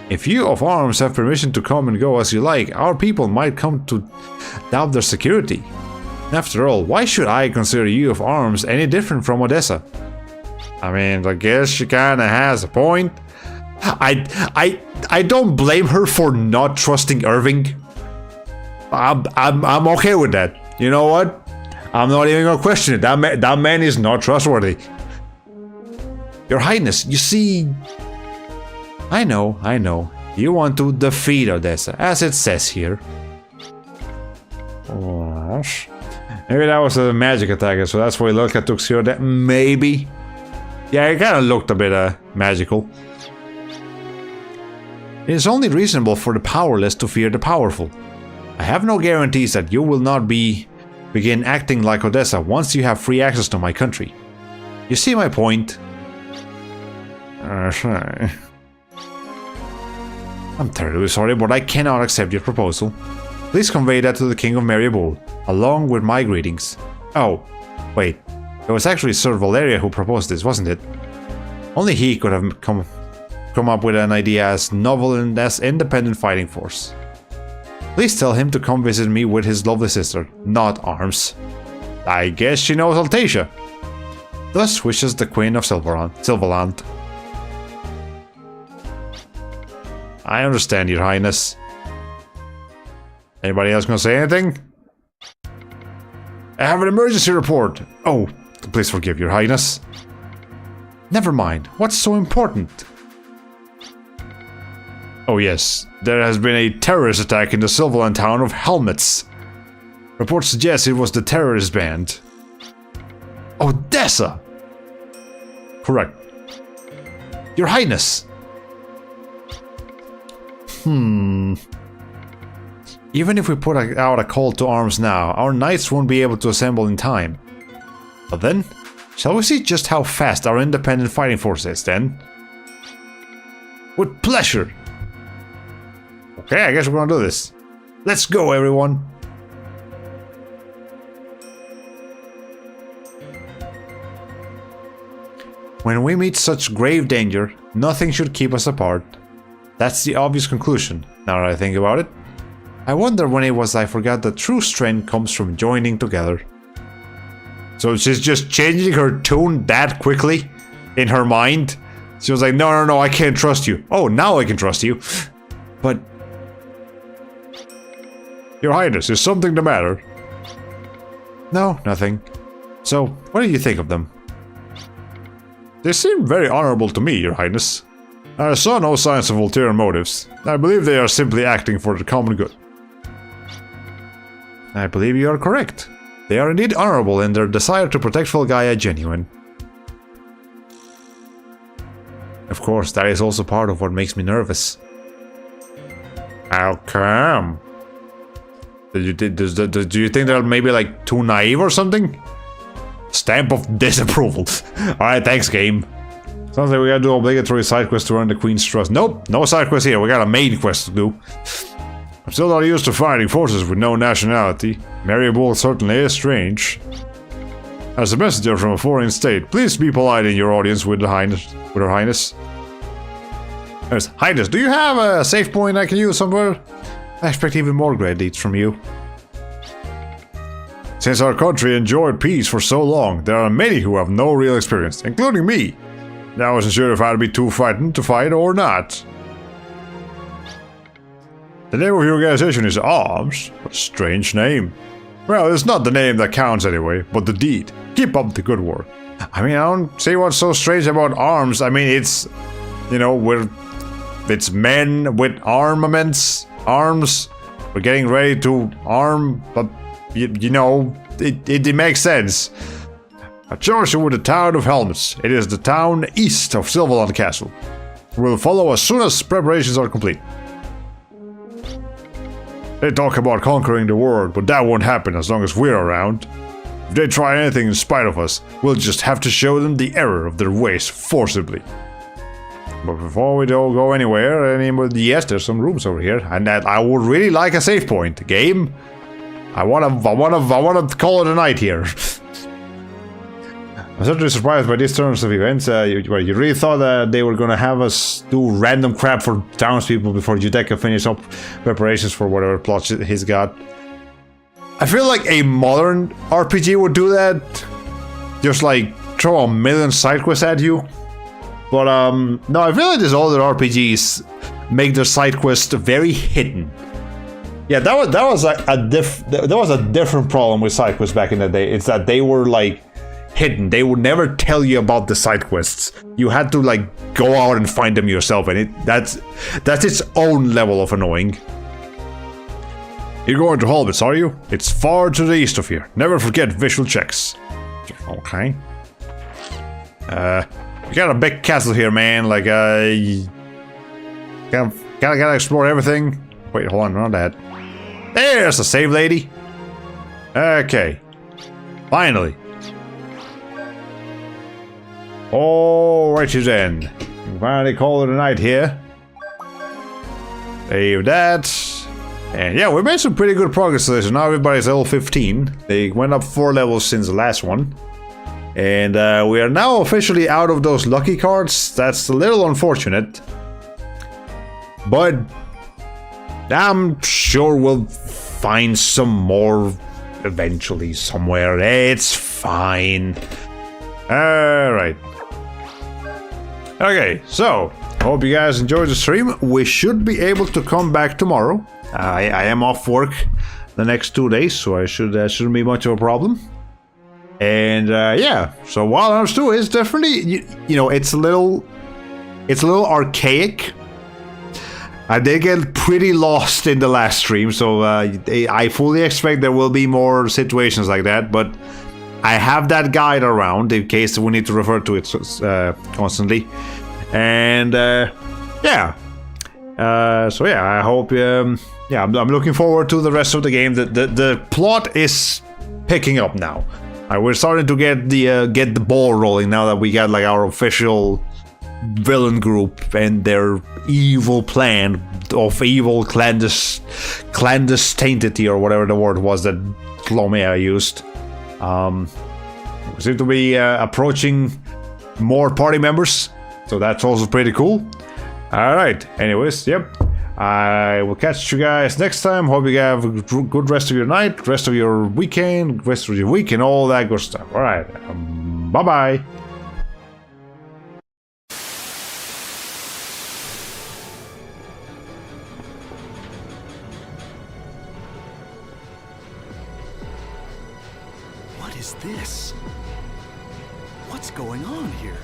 If you of arms have permission to come and go as you like, our people might come to doubt their security. After all, why should I consider you of arms any different from Odessa? I mean, I guess she kinda has a point. I don't blame her for not trusting Irving. I'm okay with that. You know what? I'm not even gonna question it. That man is not trustworthy. Your Highness, you see... I know. You want to defeat Odessa, as it says here. Gosh. Maybe that was a magic attack, so that's why Lilka took zero damage. Maybe. Yeah, it kind of looked a bit magical. It is only reasonable for the powerless to fear the powerful. I have no guarantees that you will not begin acting like Odessa once you have free access to my country. You see my point? I'm terribly sorry, but I cannot accept your proposal. Please convey that to the King of Maribol, along with my greetings. Oh, wait. It was actually Sir Valeria who proposed this, wasn't it? Only he could have come up with an idea as novel and as independent fighting force. Please tell him to come visit me with his lovely sister, not Arms. I guess she knows Altasia. Thus wishes the Queen of Silverland. I understand, Your Highness. Anybody else gonna say anything? I have an emergency report. Oh, please forgive, Your Highness. Never mind. What's so important? Oh yes, there has been a terrorist attack in the Silverland town of Helmets. Reports suggest it was the terrorist band. Odessa! Correct. Your Highness! Even if we put out a call to arms now, our knights won't be able to assemble in time. But then, shall we see just how fast our independent fighting force is then? With pleasure! Okay, I guess we're gonna do this. Let's go, everyone! When we meet such grave danger, nothing should keep us apart. That's the obvious conclusion, now that I think about it. I wonder when it was I forgot that true strength comes from joining together. So she's just changing her tune that quickly in her mind. She was like, no, I can't trust you. Oh, now I can trust you. But... Your Highness, is something the matter? No, nothing. So, what do you think of them? They seem very honorable to me, Your Highness. I saw no signs of ulterior motives. I believe they are simply acting for the common good. I believe you are correct. They are indeed honorable and their desire to protect Fulgaia genuine. Of course, that is also part of what makes me nervous. How come? Do you think they're maybe like too naive or something? Stamp of disapproval. Alright, thanks, game. Sounds like we gotta do obligatory side quest to earn the Queen's trust. Nope, no side quest here. We got a main quest to do. I'm still not used to fighting forces with no nationality. Mariable certainly is strange. As a messenger from a foreign state, please be polite in your audience with Her Highness. There's Highness, do you have a save point I can use somewhere? I expect even more great deeds from you. Since our country enjoyed peace for so long, there are many who have no real experience, including me. I wasn't sure if I'd be too frightened to fight or not. The name of your organization is Arms. A strange name. Well, it's not the name that counts anyway, but the deed. Keep up the good work. I mean, I don't see what's so strange about arms. I mean, it's... You know, it's men with armaments, arms. We're getting ready to arm, but... You know, it makes sense. I charge you with the town of Helmets. It is the town east of Silverland Castle. We'll follow as soon as preparations are complete. They talk about conquering the world, but that won't happen as long as we're around. If they try anything in spite of us, we'll just have to show them the error of their ways forcibly. But before we don't go anywhere, yes, there's some rooms over here, and I would really like a save point. Game, I wanna call it a night here. I'm certainly surprised by these turns of events. You really thought that they were gonna have us do random crap for townspeople before Judeka finished up preparations for whatever plot he's got. I feel like a modern RPG would do that. Just like throw a million side quests at you. But no, I feel like these older RPGs make their side quests very hidden. Yeah, that was a different problem with side quests back in the day. It's that they were like hidden. They would never tell you about the side quests. You had to like go out and find them yourself, and that's its own level of annoying. You're going to Holbitz, are you? It's far to the east of here. Never forget visual checks. Okay. You got a big castle here, man. Like, gotta explore everything. Wait, hold on, not that. There's a save lady. Okay. Finally. Alrighty then. Finally call it a night here. Save that. And yeah, we made some pretty good progress to this. Now everybody's level 15. They went up 4 levels since the last one. And we are now officially out of those lucky cards. That's a little unfortunate. But I'm sure we'll find some more eventually somewhere. It's fine. Alright. Okay, so, hope you guys enjoyed the stream. We should be able to come back tomorrow. I am off work the next 2 days, so I shouldn't be much of a problem. And yeah, so Wild Arms 2 is definitely, you know, it's a little archaic. I did get pretty lost in the last stream, so I fully expect there will be more situations like that, but I have that guide around in case we need to refer to it constantly. And yeah. So yeah, I hope yeah, I'm looking forward to the rest of the game. The plot is picking up now. We're starting to get the ball rolling now that we got like our official villain group and their evil plan of evil clandestinity or whatever the word was that Lomea used. We seem to be approaching more party members, so that's also pretty cool. Alright, anyways, yep. I will catch you guys next time. Hope you have a good rest of your night, rest of your weekend, rest of your week, and all that good stuff. Alright, bye-bye. What is this? What's going on here?